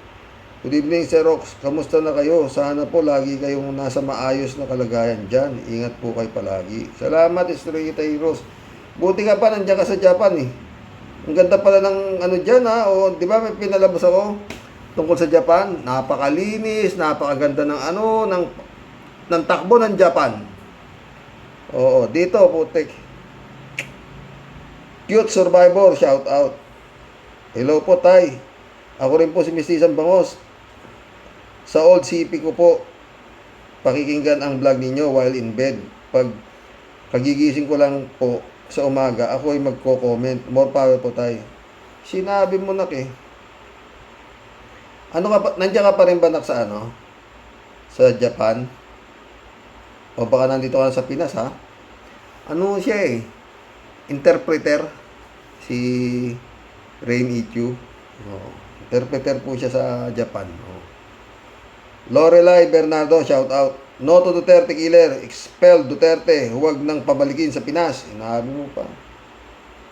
Good evening, Sir Rox. Kamusta na kayo? Sana po lagi kayong nasa maayos na kalagayan dyan. Ingat po kayo palagi. Salamat, Strelita Heroes. Buti ka pa, nandiyan ka sa Japan eh. Ang ganda pala ng ano dyan ha. O, di ba may pinalabas ako tungkol sa Japan? Napakalinis, napakaganda ng ano, ng takbo ng Japan. Oo, dito putik. Cute Survivor, shout out. Hello po, Tay. Ako rin po si Mistisan Bangos. Sa old CP ko po, pakikinggan ang vlog ninyo while in bed. Pag kagigising ko lang po sa umaga, ako ay magko-comment. More power po, Tay. Sinabi mo nak eh. Ano ka pa, nandiyan ka pa rin ba nak sa ano? Sa Japan? O baka nandito ka sa Pinas ha? Ano siya eh? Interpreter. Si Rain Ichu. Interpreter po siya sa Japan. Lorelai Bernardo, shout out. No to Duterte killer. Expel Duterte. Huwag nang pabalikin sa Pinas. Inabi mo pa.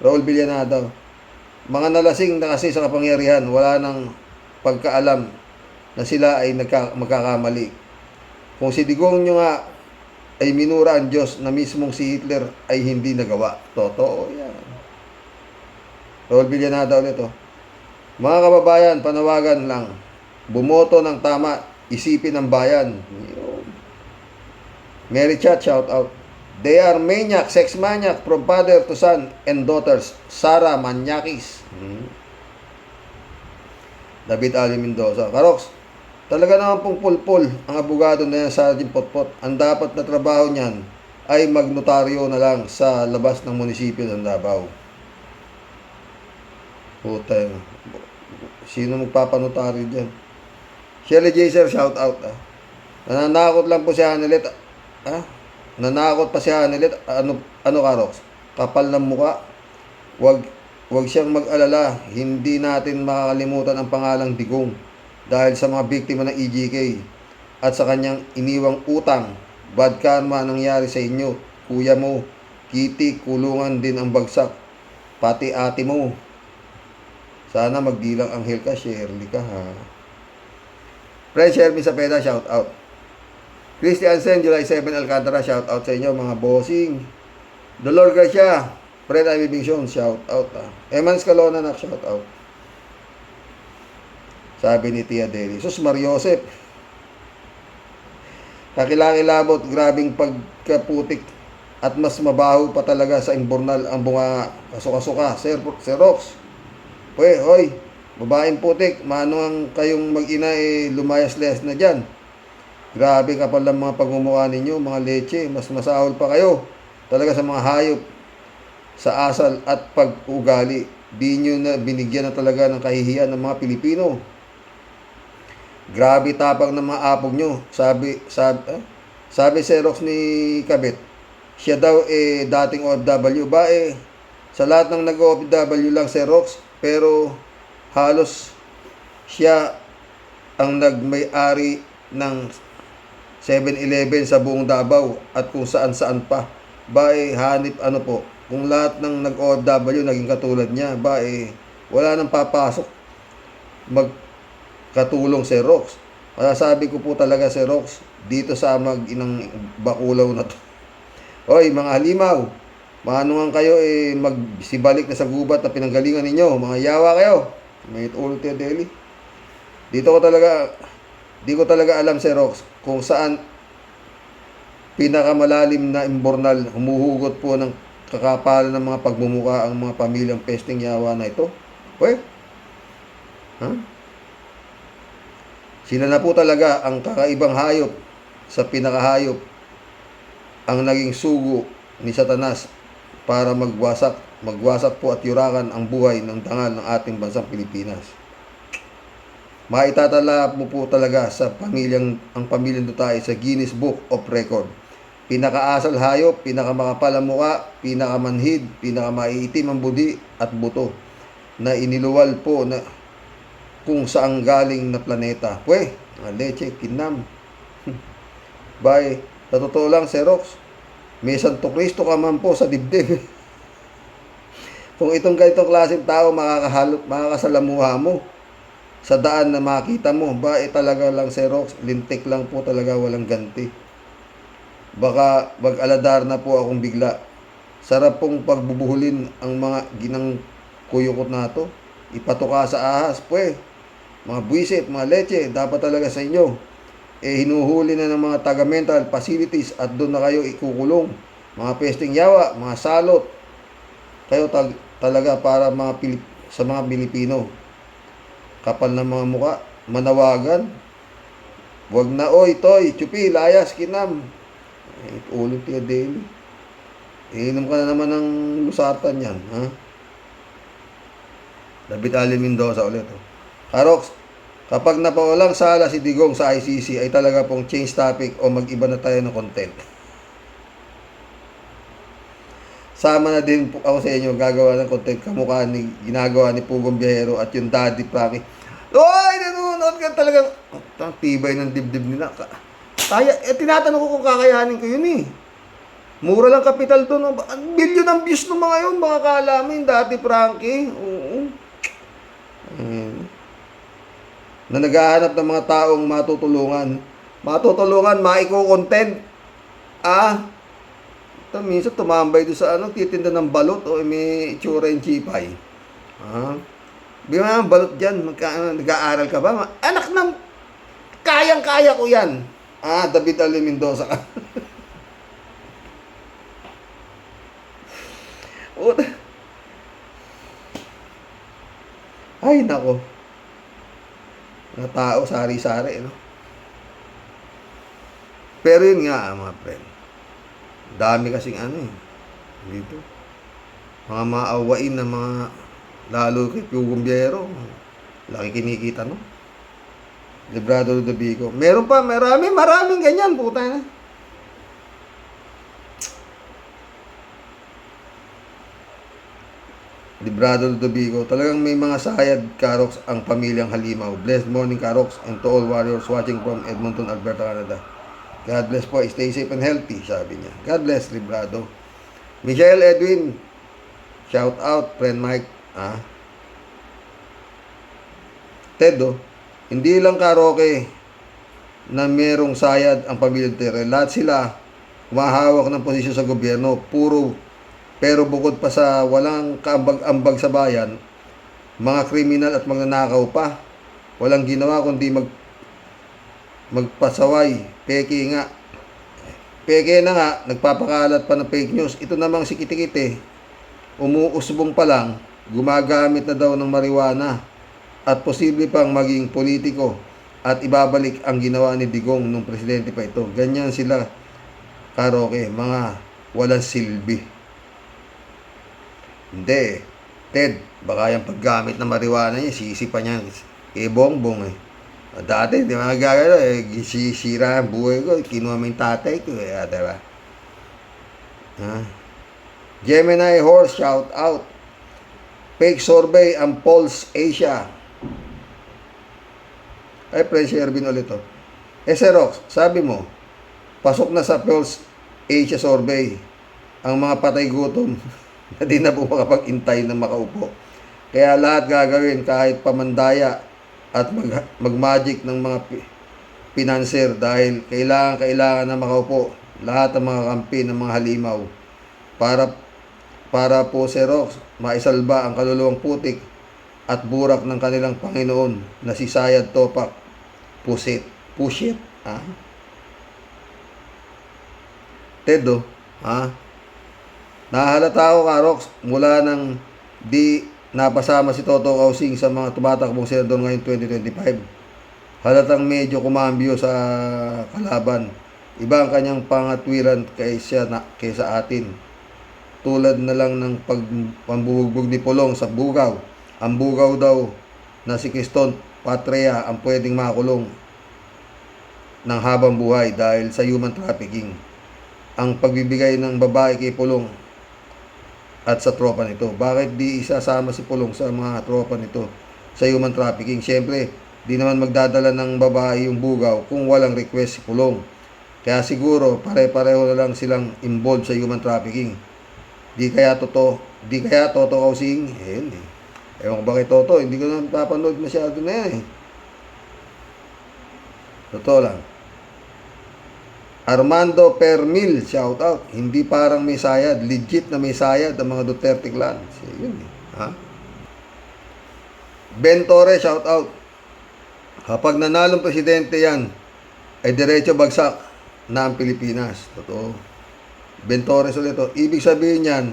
Raul Villanado. Mga nalasing na kasi sa kapangyarihan. Wala nang pagkaalam na sila ay magkakamali. Kung si Digong nyo nga ay minura ang Diyos na mismong si Hitler ay hindi nagawa. Totoo yan. Raul Villanado ulit oh. Mga kababayan, panawagan lang. Bumoto ng tama. Isipin ng bayan. Mary Chat, shout out. They are maniac, sex maniac from father to son and daughters. Sara Manyakis. David Ali Mendoza. Karoks, talaga naman pong pulpul ang abogado na yan sa Sergeant Potpot. Ang dapat na trabaho niyan ay magnotaryo na lang sa labas ng munisipyo ng Davao. Puta. Sino magpapanotaryo dyan? Shirley Jaser, shout out. Nananakot lang po si Hanelet. Nanakot pa si Hanelet. Ano Karoks? Kapal ng muka. Wag siyang mag-alala. Hindi natin makakalimutan ang pangalang Digong dahil sa mga biktima ng EJK at sa kanyang iniwang utang. Bad karma nangyari sa inyo. Kuya mo, Kitty, kulungan din ang bagsak. Pati ate mo. Sana magdilang anghel ka, Shirley ka ha. Friend Shermy Sapeda, shout out. Christian Sen, July 7, Alcantara, shout out sa inyo mga bossing. Dolor Garcia, Fred Ivy Bingson, shout out. Eman Scalona, shout out. Sabi ni Tia Deli. Sus Mariosep. Kakilakilabot, grabing pagkaputik at mas mabaho pa talaga sa imbornal ang bunga kasuka-suka. Sir Rox. Hoy. Babaeng putik, manong kayong mag-ina lumayas-layas na dyan. Grabe kapal lang mga pagmumukha ninyo, mga leche. Mas masahol pa kayo talaga sa mga hayop, sa asal at pag-ugali. Di nyo na binigyan na talaga ng kahihiyan ng mga Pilipino. Grabe tapang ng mga apog nyo. Sabi Xerox ni Kabit, siya daw dating OFW. Sa lahat ng nag-OFW lang Xerox, pero halos siya ang nagmay-ari ng 7-Eleven sa buong Davao at kung saan-saan pa. Hanip ano po, kung lahat ng nag-OFW naging katulad niya, wala nang papasok magkatulong si Rox. Masasabi ko po talaga si Rox, dito sa mag-inang bakulaw na to. Hoy, mga halimaw, maanungan kayo magsibalik na sa gubat na pinanggalingan ninyo. Mga yawa kayo. May ulo Tia Deli. Di ko talaga alam si Rox kung saan pinakamalalim na imbornal humuhugot po ng kakapalan ng mga pagmumuka ang mga pamilyang pesting yawa na ito. Sila na po talaga ang kakaibang hayop sa pinakahayop ang naging sugo ni Satanas para magwasak po at yurakan ang buhay ng dangal ng ating bansang Pilipinas. Maitatala mo po talaga sa ang pamilyang Duterte sa Guinness Book of Record. Pinakaasal hayop, pinakamakapal ang muka, pinakamanhid, pinakamaiitim ang budi at buto na iniluwal po na kung saan galing na planeta. Pwe, leche, kinam. Bye. Sa totoo lang, Xerox, may Santo Cristo ka man po sa dibdib. Kung itong ganitong klaseng tao makakasalamuha mo sa daan na makita mo, ba talaga lang, Xerox, lintik lang po talaga, walang ganti. Baka mag-aladar na po akong bigla. Sarap pong pagbubuhulin ang mga ginang kuyukot na to. Ipatuka sa ahas, pwe. Mga buwisit, mga leche, dapat talaga sa inyo. Hinuhuli na ng mga taga-mental facilities at doon na kayo ikukulong. Mga pesting yawa, mga salot. Kayo talaga para sa mga Pilipino. Kapal na mga muka, manawagan. Wag na, oy, toy, chupi, layas, kinam. Ulit tiya daily. Inom ka na naman ng lusartan yan, ha? David Ali Mendoza ulit. Karox, kapag napawalang sala si Digong sa ICC, ay talaga pong change topic o mag-iba na tayo ng content. Sama na din po ako sa inyo, gagawa ng content kamukha ni ginagawa ni Pugong Biyahero at yung Daddy Frankie. Oy, nanonood ka talagang ang tibay ng dibdib nila. Kaya, tinatanong ko kung kakayanin ko yun eh. Mura lang kapital doon. Bilyon ang views ng mga yun, mga kalamin. Daddy Frankie. Oo. Na naghahanap ng mga taong matutulungan. Matutulungan, maiko-content. Minsan tumambay doon sa titinda ng balot o may itsura yung chipay. Bima ang balot dyan, nag-aaral ka ba? Anak ng, kayang-kaya ko yan. David Ali Mendoza ka. Ay, nako. Mga tao, sari-sari, no? Pero yun nga, mga friend. Dami kasing dito. Mga maawain na mga, lalo kay Pugong Biyahero. Laki kinikita, no? Librado de Bico. Meron pa, maraming ganyan, puta na. Librado de Bico. Talagang may mga sayad, Karox, ang pamilyang Halimaw. Blessed morning, Karox, and to all warriors watching from Edmonton, Alberta, Canada. God bless po. Stay safe and healthy, sabi niya. God bless, Librado. Michelle Edwin, shout out, friend Mike. Tedo, hindi lang karaoke na merong sayad ang pamilya Duterte. Lahat sila humahawak ng posisyon sa gobyerno. Pero bukod pa sa walang kaambag-ambag sa bayan, mga kriminal at magnanakaw pa. Walang ginawa kundi magpasaway. Peke na nga, nagpapakalat pa ng fake news. Ito namang si Kitikite, umuusbong pa lang, gumagamit na daw ng marijuana at posible pang maging politiko at ibabalik ang ginawa ni Digong nung presidente pa ito. Ganyan sila, Karoke, mga walang silbi. Hindi, Ted, baka yung paggamit ng marijuana niya, sisi pa niya kay Bongbong Dati, di ba gagano, sisira ang buhay ko, kinuha mo yung tatay ko, diba? Gemini Horse, shout out. Fake survey ang Pulse Asia. Ay, Prince Erwin ulit to. Xerox, sabi mo, pasok na sa Pulse Asia survey ang mga patay gutom na di na po makapag-intay na makaupo. Kaya lahat gagawin kahit pamandaya at mag-magic ng mga pinanser dahil kailangan na makaupo lahat ng mga kampi ng mga halimaw para po, Xerox, maisalba ang kaluluwang putik at burak ng kanilang Panginoon na si Sayad Topak Pusit. Tedo, nahalata ako, Karox, mula nang di napasama si Toto Kausing sa mga tumatakbong senador ngayon 2025. Halatang medyo kumambyo sa kalaban. Iba ang kanyang pangatwiran kaysa atin. Tulad na lang ng pambubugbog ni Pulong sa Bugaw. Ang Bugaw daw na si Criston patria ang pwedeng makulong ng habang buhay dahil sa human trafficking. Ang pagbibigay ng babae kay Pulong at sa tropa nito. Bakit di isasama si Pulong sa mga tropa nito sa human trafficking? Siyempre, di naman magdadala ng babae yung bugaw kung walang request si Pulong. Kaya siguro pare-pareho na lang silang involved sa human trafficking. Di kaya Toto Kausing, hindi. Ewan ko ba kay Toto, hindi ko na napapanood masyado na yan eh. Totoo lang. Armando Permil, shout out. Hindi parang may sayad, legit na may sayad ang mga Duterte clan. Yun eh. Ha? Ben Torres, shout out. Kapag nanalong presidente yan, ay diretso bagsak na ang Pilipinas. Totoo. Ben Torres ulit. Ibig sabihin yan,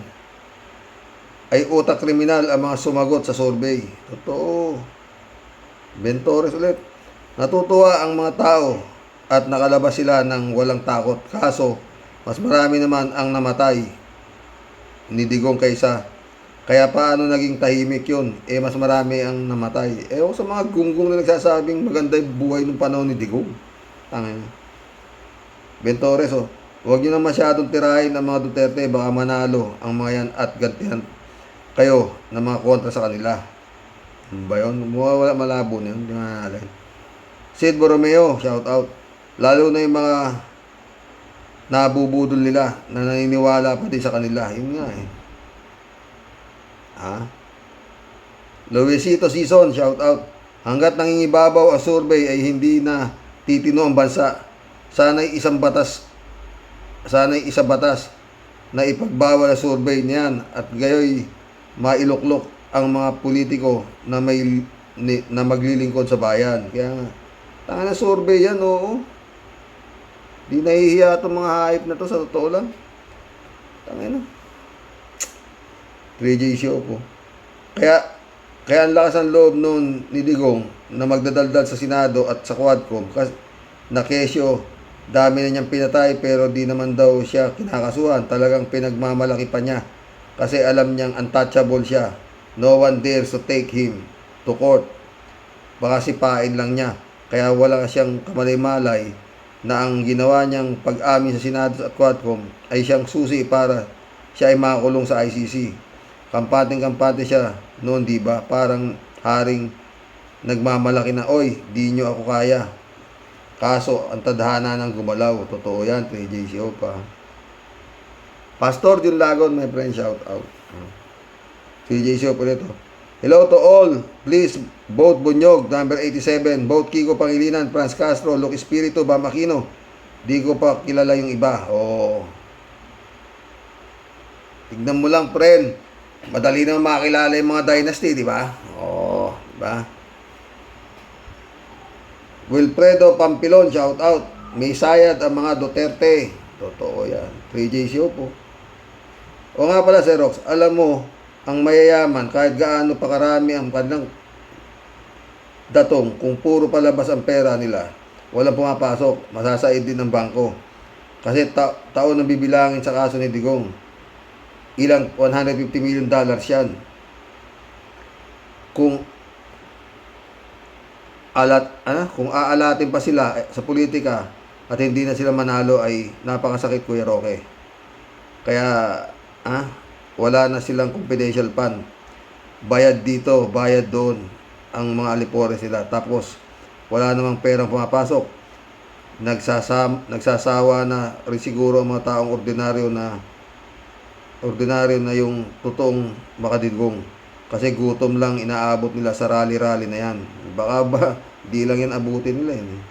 ay utak kriminal ang mga sumagot sa survey. Totoo. Ben Torres ulit. Natutuwa ang mga tao at nakalabas sila ng walang takot. Kaso, mas marami naman ang namatay ni Digong kaysa. Kaya paano naging tahimik yun? Mas marami ang namatay. Sa mga gunggong na nagsasabing maganda yung buhay ng panahon ni Digong. Tangin. Ben Torres, huwag nyo na masyadong tirahin ang mga Duterte. Baka manalo ang mga yan at gantihan kayo na mga kontra sa kanila. Ano ba yun? Wala malabo na yun. Di manalay. Sid Borromeo, shout out. Lalo na yung mga nabubudol nila na naniniwala pa din sa kanila. Yun nga eh. Luisito Season, shout out. Hanggat nangingibabaw ang survey ay hindi na titino ang bansa. Sana'y isang batas na ipagbawal ang survey niyan at gayoy mailuklok ang mga politiko na maglilingkod sa bayan. Kaya nga, tanga na survey yan, oo. Di nahihiya itong mga hype na to sa totoo lang. Tanga na. 3J show po. Kaya ang lakas ng loob noon ni Digong na magdadaldal sa Senado at sa Quadcom na kesyo, dami na niyang pinatay pero di naman daw siya kinakasuhan. Talagang pinagmamalaki pa niya kasi alam niyang untouchable siya. No one dares to take him to court. Baka sipain lang niya. Kaya wala siyang kamalay-malay na ang ginawa niyang pag-amin sa Senado at Quadcom ay siyang susi para siya ay makakulong sa ICC. Kampante siya noon, di ba? Parang haring nagmamalaki na, oy, di nyo ako kaya. Kaso, ang tadhana ng gumalaw. Totoo yan, 3J show pa. Pastor Jun Lagon, my friend, shout out. 3J show po nito. Hello to all. Please vote Bunyog, number 87. Vote Kiko Pangilinan, Franz Castro, Luke Espiritu, Bam Aquino. Di ko pa kilala yung iba. Tignan mo lang, friend. Madali na makilala yung mga dynasty, di ba? Di ba? Wilfredo Pampilon, shout out. May sayad ang mga Duterte. Totoo yan. 3J show po. O nga pala, Sir Rox, alam mo, ang mayayaman, kahit gaano pa karami ang kanilang datong, kung puro palabas ang pera nila, walang pumapasok, masasaid din ng bangko. Kasi taon na bibilangin sa kaso ni Digong. Ilang $150 million yan. Kung aalatin pa sila sa politika at hindi na sila manalo ay napakasakit, Kuya Roque. Kaya wala na silang confidential fund. Bayad dito, bayad doon ang mga alipores nila. Tapos wala namang perang pumapasok. Nagsasawa na rin siguro ang mga taong ordinaryo na yung totoong makadigong. Kasi gutom lang inaabot nila sa rally-rally na yan. Baka ba, di lang yan abutin nila yun.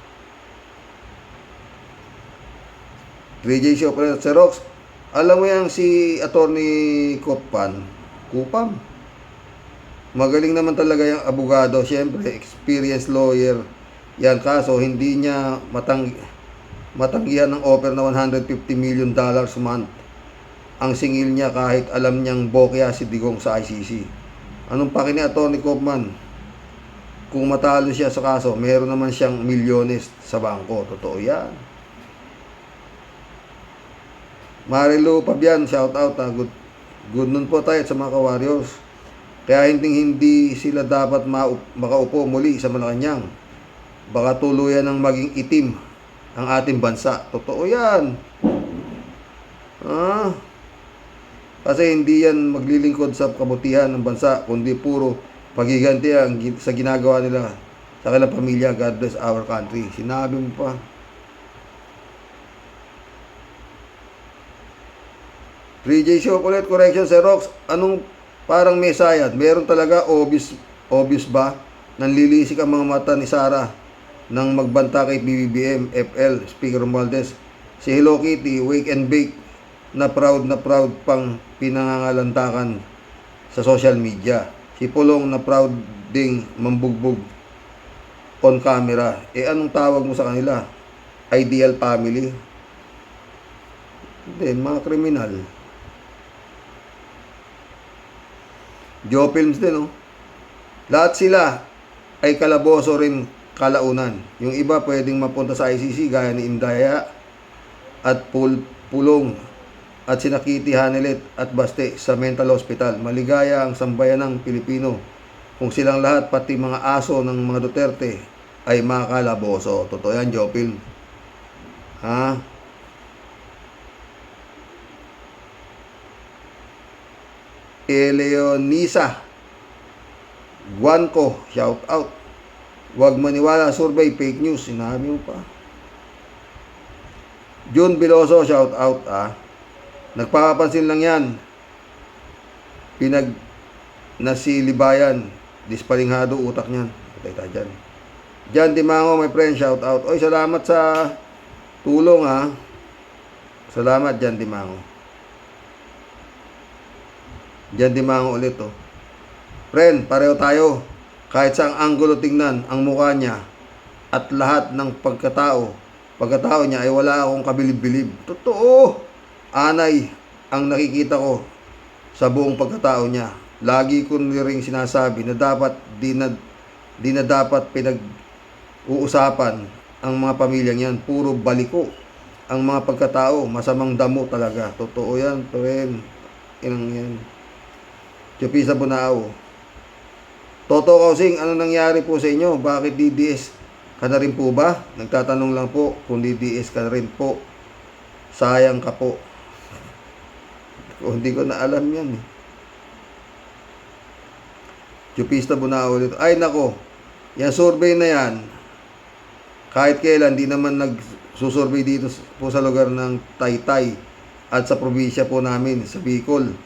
3J show pa rin. Sir Rox, alam mo yan si Attorney Kupam? Magaling naman talaga yung abogado. Siyempre, experienced lawyer. Yan, kaso hindi niya matanggihan ng offer na $150 million a month. Ang singil niya kahit alam niyang bokya si Digong sa ICC. Anong paki ni Attorney Kupam? Kung matalo siya sa kaso, meron naman siyang milyones sa bangko. Totoo yan. Marilu Pabian, shout out. Good nun po tayo sa mga ka-warriors. Kaya hindi sila dapat makaupo muli sa Malacanang. Baka tuluyan ng maging itim ang ating bansa. Totoo yan. Kasi hindi yan maglilingkod sa kabutihan ng bansa, kundi puro pagiganti sa ginagawa nila sa kanilang pamilya. God bless our country. Sinabi mo pa. J Show ulit, correction Sir Rox. Anong parang may sayad? Meron talaga, obvious ba? Nanlilisik ang mga mata ni Sara nang magbanta kay BBM, FL, Speaker Romualdez. Si Hello Kitty, wake and bake, na proud pang pinangangalantakan sa social media. Si Pulong na proud ding mambugbog on camera. Anong tawag mo sa kanila? Ideal family? Hindi, mga kriminal. Joe Films din, Lahat sila ay kalaboso rin kalaunan. Yung iba pwedeng mapunta sa ICC gaya ni Indaya at Pulong at sina Kitty Hanelet at Baste sa mental hospital. Maligaya ang sambayan ng Pilipino kung silang lahat, pati mga aso ng mga Duterte, ay makakalaboso. Totoo yan, Joe Films. Eleonisa Guanco, shout out. Huwag maniwala survey, fake news. Sinabi mo pa. June Biloso, shout out. Nagpapapansin lang yan. Nasilibayan. Dispalinghado utak niyan. Patay tayo dyan. Jan Dimango, my friend, shout out. Oy, salamat sa tulong, Salamat, Jan Dimango. Jan Dimango ulit, Friend, pareho tayo. Kahit saang anggulo tingnan ang mukha niya at lahat ng pagkatao niya ay wala akong kabilib-bilib. Totoo. Anay ang nakikita ko sa buong pagkatao niya. Lagi ko ring sinasabi na di na dapat pinag-uusapan ang mga pamilyang yan. Puro baliko ang mga pagkatao. Masamang damo talaga. Totoo yan, friend. Inang yan. Chupisa Bunao. Toto Kausing, ano nangyari po sa inyo? Bakit DDS ka na rin po ba? Nagtatanong lang po kung DDS ka na rin po. Sayang ka po. Hindi ko na alam yan. Chupista Bunao ulit. Ay nako, yan survey na yan. Kahit kailan, di naman nagsusurvey dito po sa lugar ng Taytay at sa probinsya po namin, sa Bicol,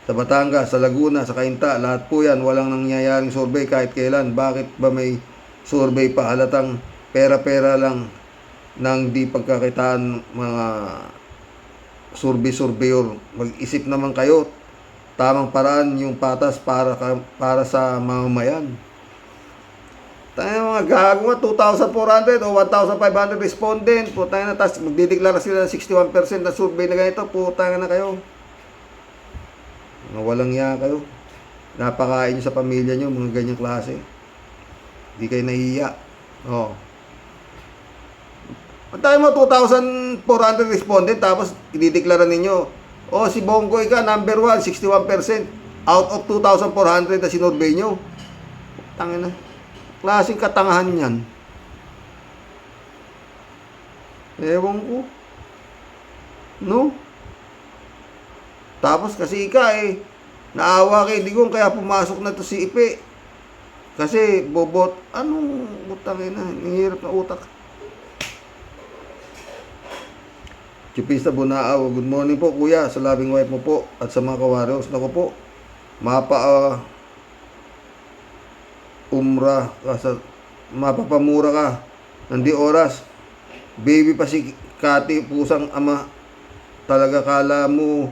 sa Batangas, sa Laguna, sa Cainta, lahat po yan, walang nangyayaring survey kahit kailan. Bakit ba may survey pa? Halatang pera-pera lang nang di pagkakitaan mga surveyor. Mag-isip naman kayo, tamang paraan yung patas para sa mamamayan. Tayo mga gago nga, 2,400 o 1,500 respondent. Putang na, tapos magdideklara sila ng 61% na survey na ganito. Putang na kayo. Walang ya kayo. Napakain nyo sa pamilya nyo, mga ganyang klase. Hindi kayo nahiya. Tayo mo 2,400 respondent, tapos idideklara ninyo, si Bongoy ka, number 1, 61%. Out of 2,400 na sinurbay nyo. Tangina. Klaseng katangahan yan. Ewan ko. No? Tapos kasi naawa kay Digong kaya pumasok na to si Ipe. Kasi bobot, anong utangin na, hirap na utak. Chupista Bunao, good morning po kuya, sa loving wife mo po at sa mga kawaros. Naku po, mapapamura ka ng di oras. Baby pa si Kati, pusang ama. Talaga kala mo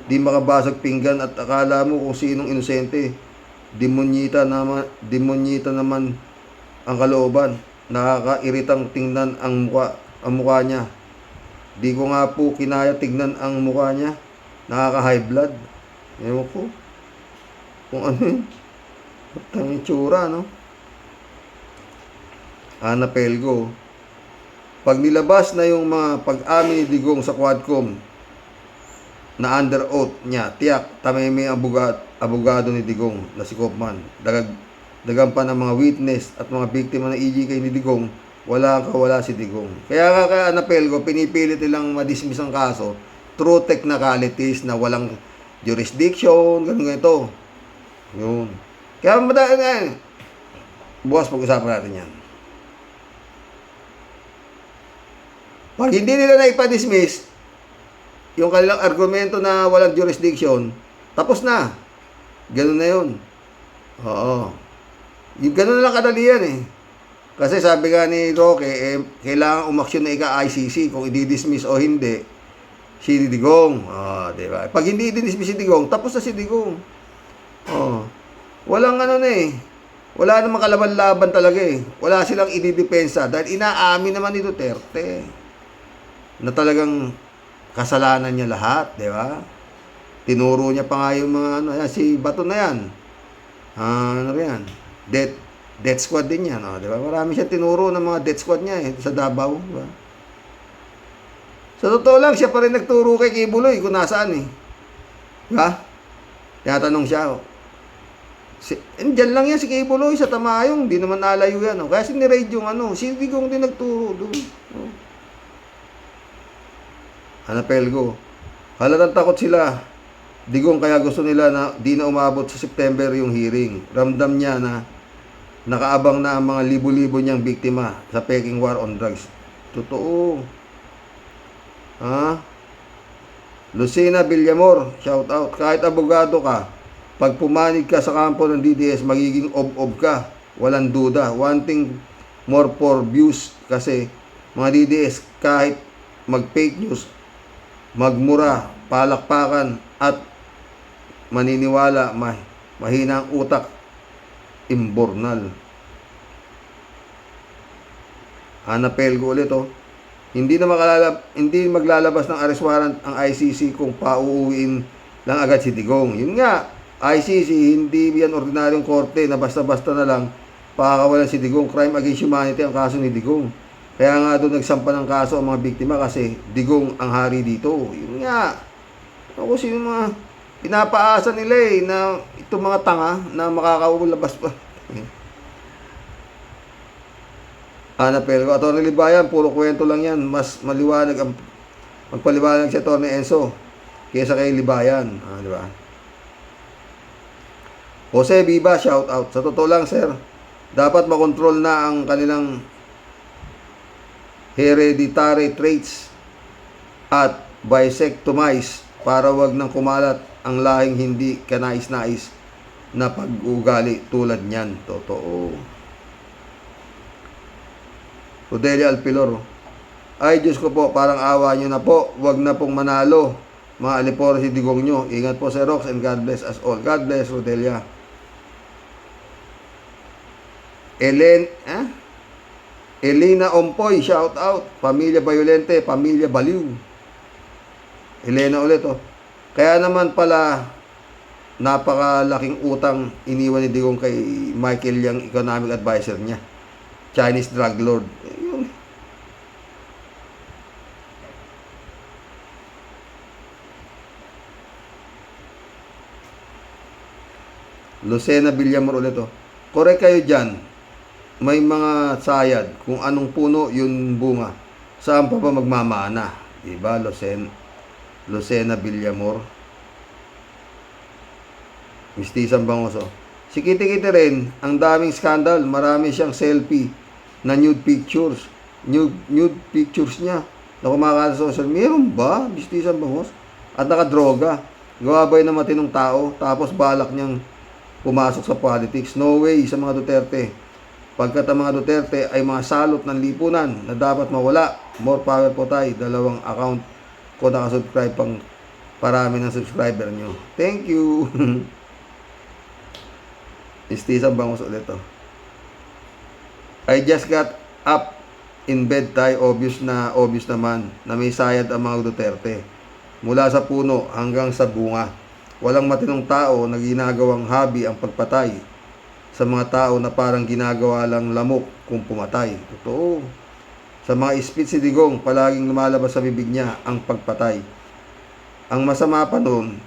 di makabasag pinggan at akala mo kung sinong inosente. Demonyita naman ang kalooban. Nakakairitang tingnan ang mukha niya. Di ko nga po kinaya tignan ang mukha niya. Nakaka-high blood. Ewan ko kung ano yun. Ba't ang itsura, no? Ana Pelgo. Pag nilabas na yung mga pag-amin ni Digong sa Quadcom, na under oath niya, tiyak, tamimi ang abogado ni Digong na si Kaufman. Dagan pa ng mga witness at mga biktima ng EJK ni Digong, wala si Digong. Kaya nga kaya Anapelgo, pinipilit nilang madismiss ang kaso through technicalities na walang jurisdiction, ganito. Yun. Kaya madaan nga, bukas pag-usapan natin yan. Pag hindi nila na ipa-dismiss, yung kanilang argumento na walang jurisdiction, tapos na. Ganun na yun. Oo. Yung ganun na lang kadali yan eh. Kasi sabi nga ni Roque, kailangan umaksyon na ika-ICC kung i-dismiss o hindi si Digong. Diba? Pag hindi i-dismiss si Digong, tapos na si Digong. Walang ano na eh. Wala namang kalaban-laban talaga eh. Wala silang ididepensa dahil inaamin naman ni Duterte na talagang kasalanan niya lahat, di ba? Tinuro niya pa nga yung mga si Bato na yan. Ano yan? Death squad din yan, di ba? Marami siya tinuro ng mga death squad niya sa Davao, di ba? Sa totoo lang, siya pa rin nagturo kay Kibuloy kung nasaan eh. Di ba? Tinatanong siya, dyan lang yan si Kibuloy sa Tamayong, di naman nalayo yan. Kaya sinirade yung si Digong din nagturo doon. Anapelgo, halatang takot sila. Digong kaya gusto nila na di na umabot sa September yung hearing. Ramdam niya na nakaabang na ang mga libo-libo niyang biktima sa Peking War on Drugs. Totoo. Lucina Villamor, shout out. Kahit abogado ka, pag pumanig ka sa kampo ng DDS, magiging ob-ob ka. Walang duda. Wanting more for views kasi mga DDS kahit mag-fake news, magmura, palakpakan at maniniwala, mahina ang utak, imbornal. Anapelgo ulit Hindi maglalabas ng arrest warrant ang ICC kung pauuwiin lang agad si Digong. Yun nga, ICC hindi yan ordinaryong korte na basta-basta na lang pakakawalan si Digong. Crime against humanity ang kaso ni Digong. Kaya nga doon nagsampa ng kaso ang mga biktima kasi Digong ang hari dito. Yun nga. Ako sino mga pinapaasa nila na itong mga tanga na makakaulabas pa. Anapelgo, Atty. Libayan, puro kwento lang yan. Mas maliwanag ang magpaliwanag si Atty. Enzo kaysa kay Libayan. Di ba? Jose Viva, shout out. Sa totoo lang, sir, dapat makontrol na ang kanilang hereditary traits at bisectomize para wag nang kumalat ang lahing hindi kanais-nais na pag-ugali tulad niyan. Totoo. Rodelia Alpilor, ay Diyos ko po, parang awa nyo na po, wag na pong manalo mga alipore si Digong nyo. Ingat po Sir Rox and God bless us all. God bless Rodelia. Elena Ompoy, shout out. Pamilya Bayolente, Pamilya Baliw. Elena ulit Kaya naman pala napakalaking utang iniwan ni Digong kay Michael Yang, economic advisor niya. Chinese drug lord. Yun. Lucena Villamor ulit Correct kayo dyan. May mga sayad. Kung anong puno, yun bunga. Saan pa ba magmamana? Diba, Lucena Villamor. Mistisang Bangos Si Kiti-Kiti rin, ang daming skandal. Marami siyang selfie na nude pictures. Nude pictures niya na kumakalat sa social. Meron ba? Mistisang Bangos? At nakadroga. Gawa ba yun ng matinong tao? Tapos balak niyang pumasok sa politics. No way sa mga Duterte. Pagkat ang mga Duterte ay mga salot ng lipunan na dapat mawala. More power po tayo. 2 account ko nakasubscribe pang parami ng subscriber nyo. Thank you. Istisang Bangos ulit I just got up in bed tayo. Obvious naman na may sayad ang mga Duterte. Mula sa puno hanggang sa bunga. Walang matinong tao na ginagawang hobby ang pagpatay sa mga tao na parang ginagawa lang lamok kung pumatay. Totoo. Sa mga speech si Digong, palaging lumalabas sa bibig niya ang pagpatay. Ang masama pa nun,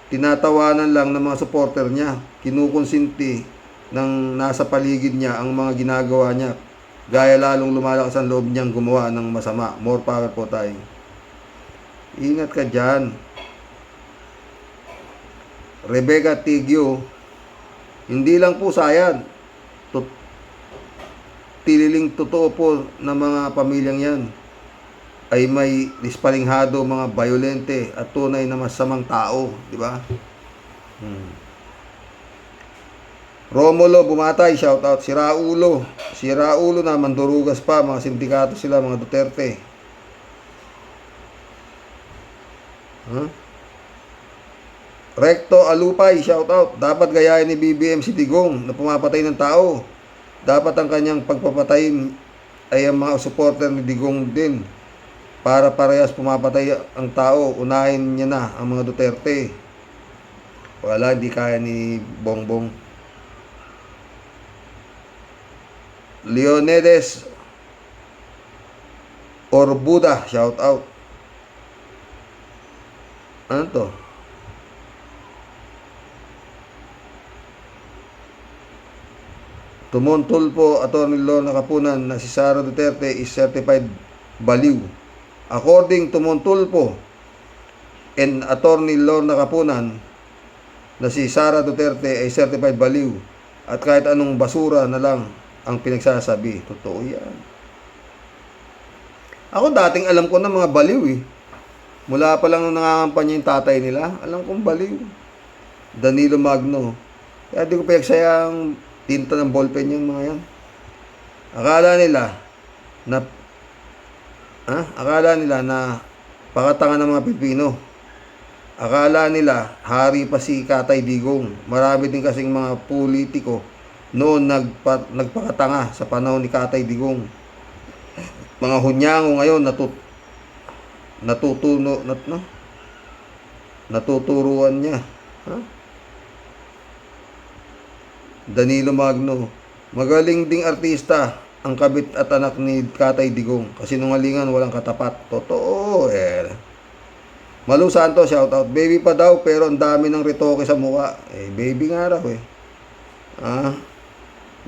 tinatawanan lang ng mga supporter niya, kinukonsinti ng nasa paligid niya ang mga ginagawa niya, gaya lalong lumalakas ang loob niyang gumawa ng masama. More power po tayo. Ingat ka dyan. Rebecca Tigyo, hindi lang po sayad, tililing totoo po ng mga pamilyang yan ay may dispalinghado, mga bayolente at tunay na masamang tao, di ba? Romulo Bumatay, shout out. Si Raulo na mandurugas pa, mga sindikato sila, mga Duterte. Recto Alupay, shout out. Dapat gayahin ni BBM si Digong na pumapatay ng tao. Dapat ang kanyang pagpapatayin ay ang mga supporter ni Digong din. Para parehas pumapatay ang tao, unahin niya na ang mga Duterte. Wala, hindi kaya ni Bongbong. Leonides Orbuda, shout out. Ano to? Tumuntol po, Atty. Lorna Kapunan, na si Sara Duterte is certified baliw. According to Montulpo and Atty. Lorna Kapunan, na si Sara Duterte ay certified baliw at kahit anong basura na lang ang pinagsasabi. Totoo yan. Ako dating alam ko na mga baliw eh. Mula pa lang nung nangangampanya yung tatay nila, alam kong baliw. Danilo Magno. Kaya di ko pinagsayang tinta ng ballpen yung mga yan. Akala nila na pakatanga ng mga Pilipino. Akala nila hari pa si Katay Digong. Marami din kasing mga politiko noon nagpakatanga sa panahon ni Katay Digong. Mga hunyango ngayon natuturuan niya. Danilo Magno, magaling ding artista ang kabit at anak ni Katay Digong. Kasinungalingan, walang katapat. Totoo eh. Malu Santos, shout out. Baby pa daw pero ang dami ng retoke sa mukha. Eh, baby nga raw eh.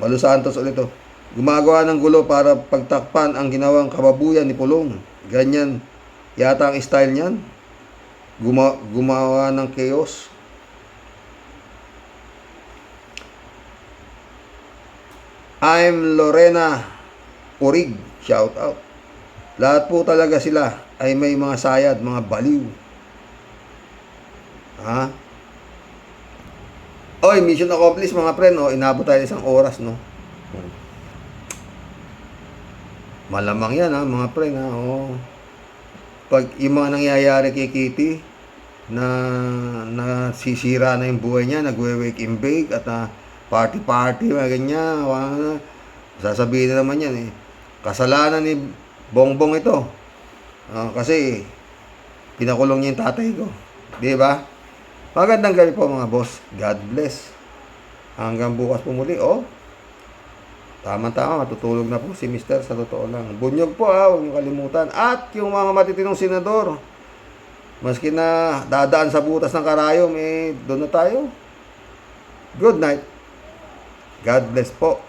Malu Santos ulit to. Gumagawa ng gulo para pagtakpan ang ginawang kababuyan ni Pulong. Ganyan yata ang style niyan. Gumawa ng chaos. I'm Lorena Purig, shout out. Lahat po talaga sila ay may mga sayad, mga baliw. Oy, mission accomplished mga friend, no? Inabot tayo 1 oras, no? Malamang yan, mga friend, Pag yung mga nangyayari kay Kitty, na sisira na yung buhay niya, nagwe-wake and bake, at party, mga ganyan, sasabihin na naman yan, kasalanan ni Bongbong ito. Kasi, pinakulong niya yung tatay ko. Di ba? Magandang gabi po mga boss. God bless. Hanggang bukas po muli. Tama-tama, matutulog na po si Mister, sa totoo lang. Bunyog po, huwag niyo kalimutan. At yung mga matitinong senador, maski na dadaan sa butas ng karayom, doon na tayo. Good night. God bless po.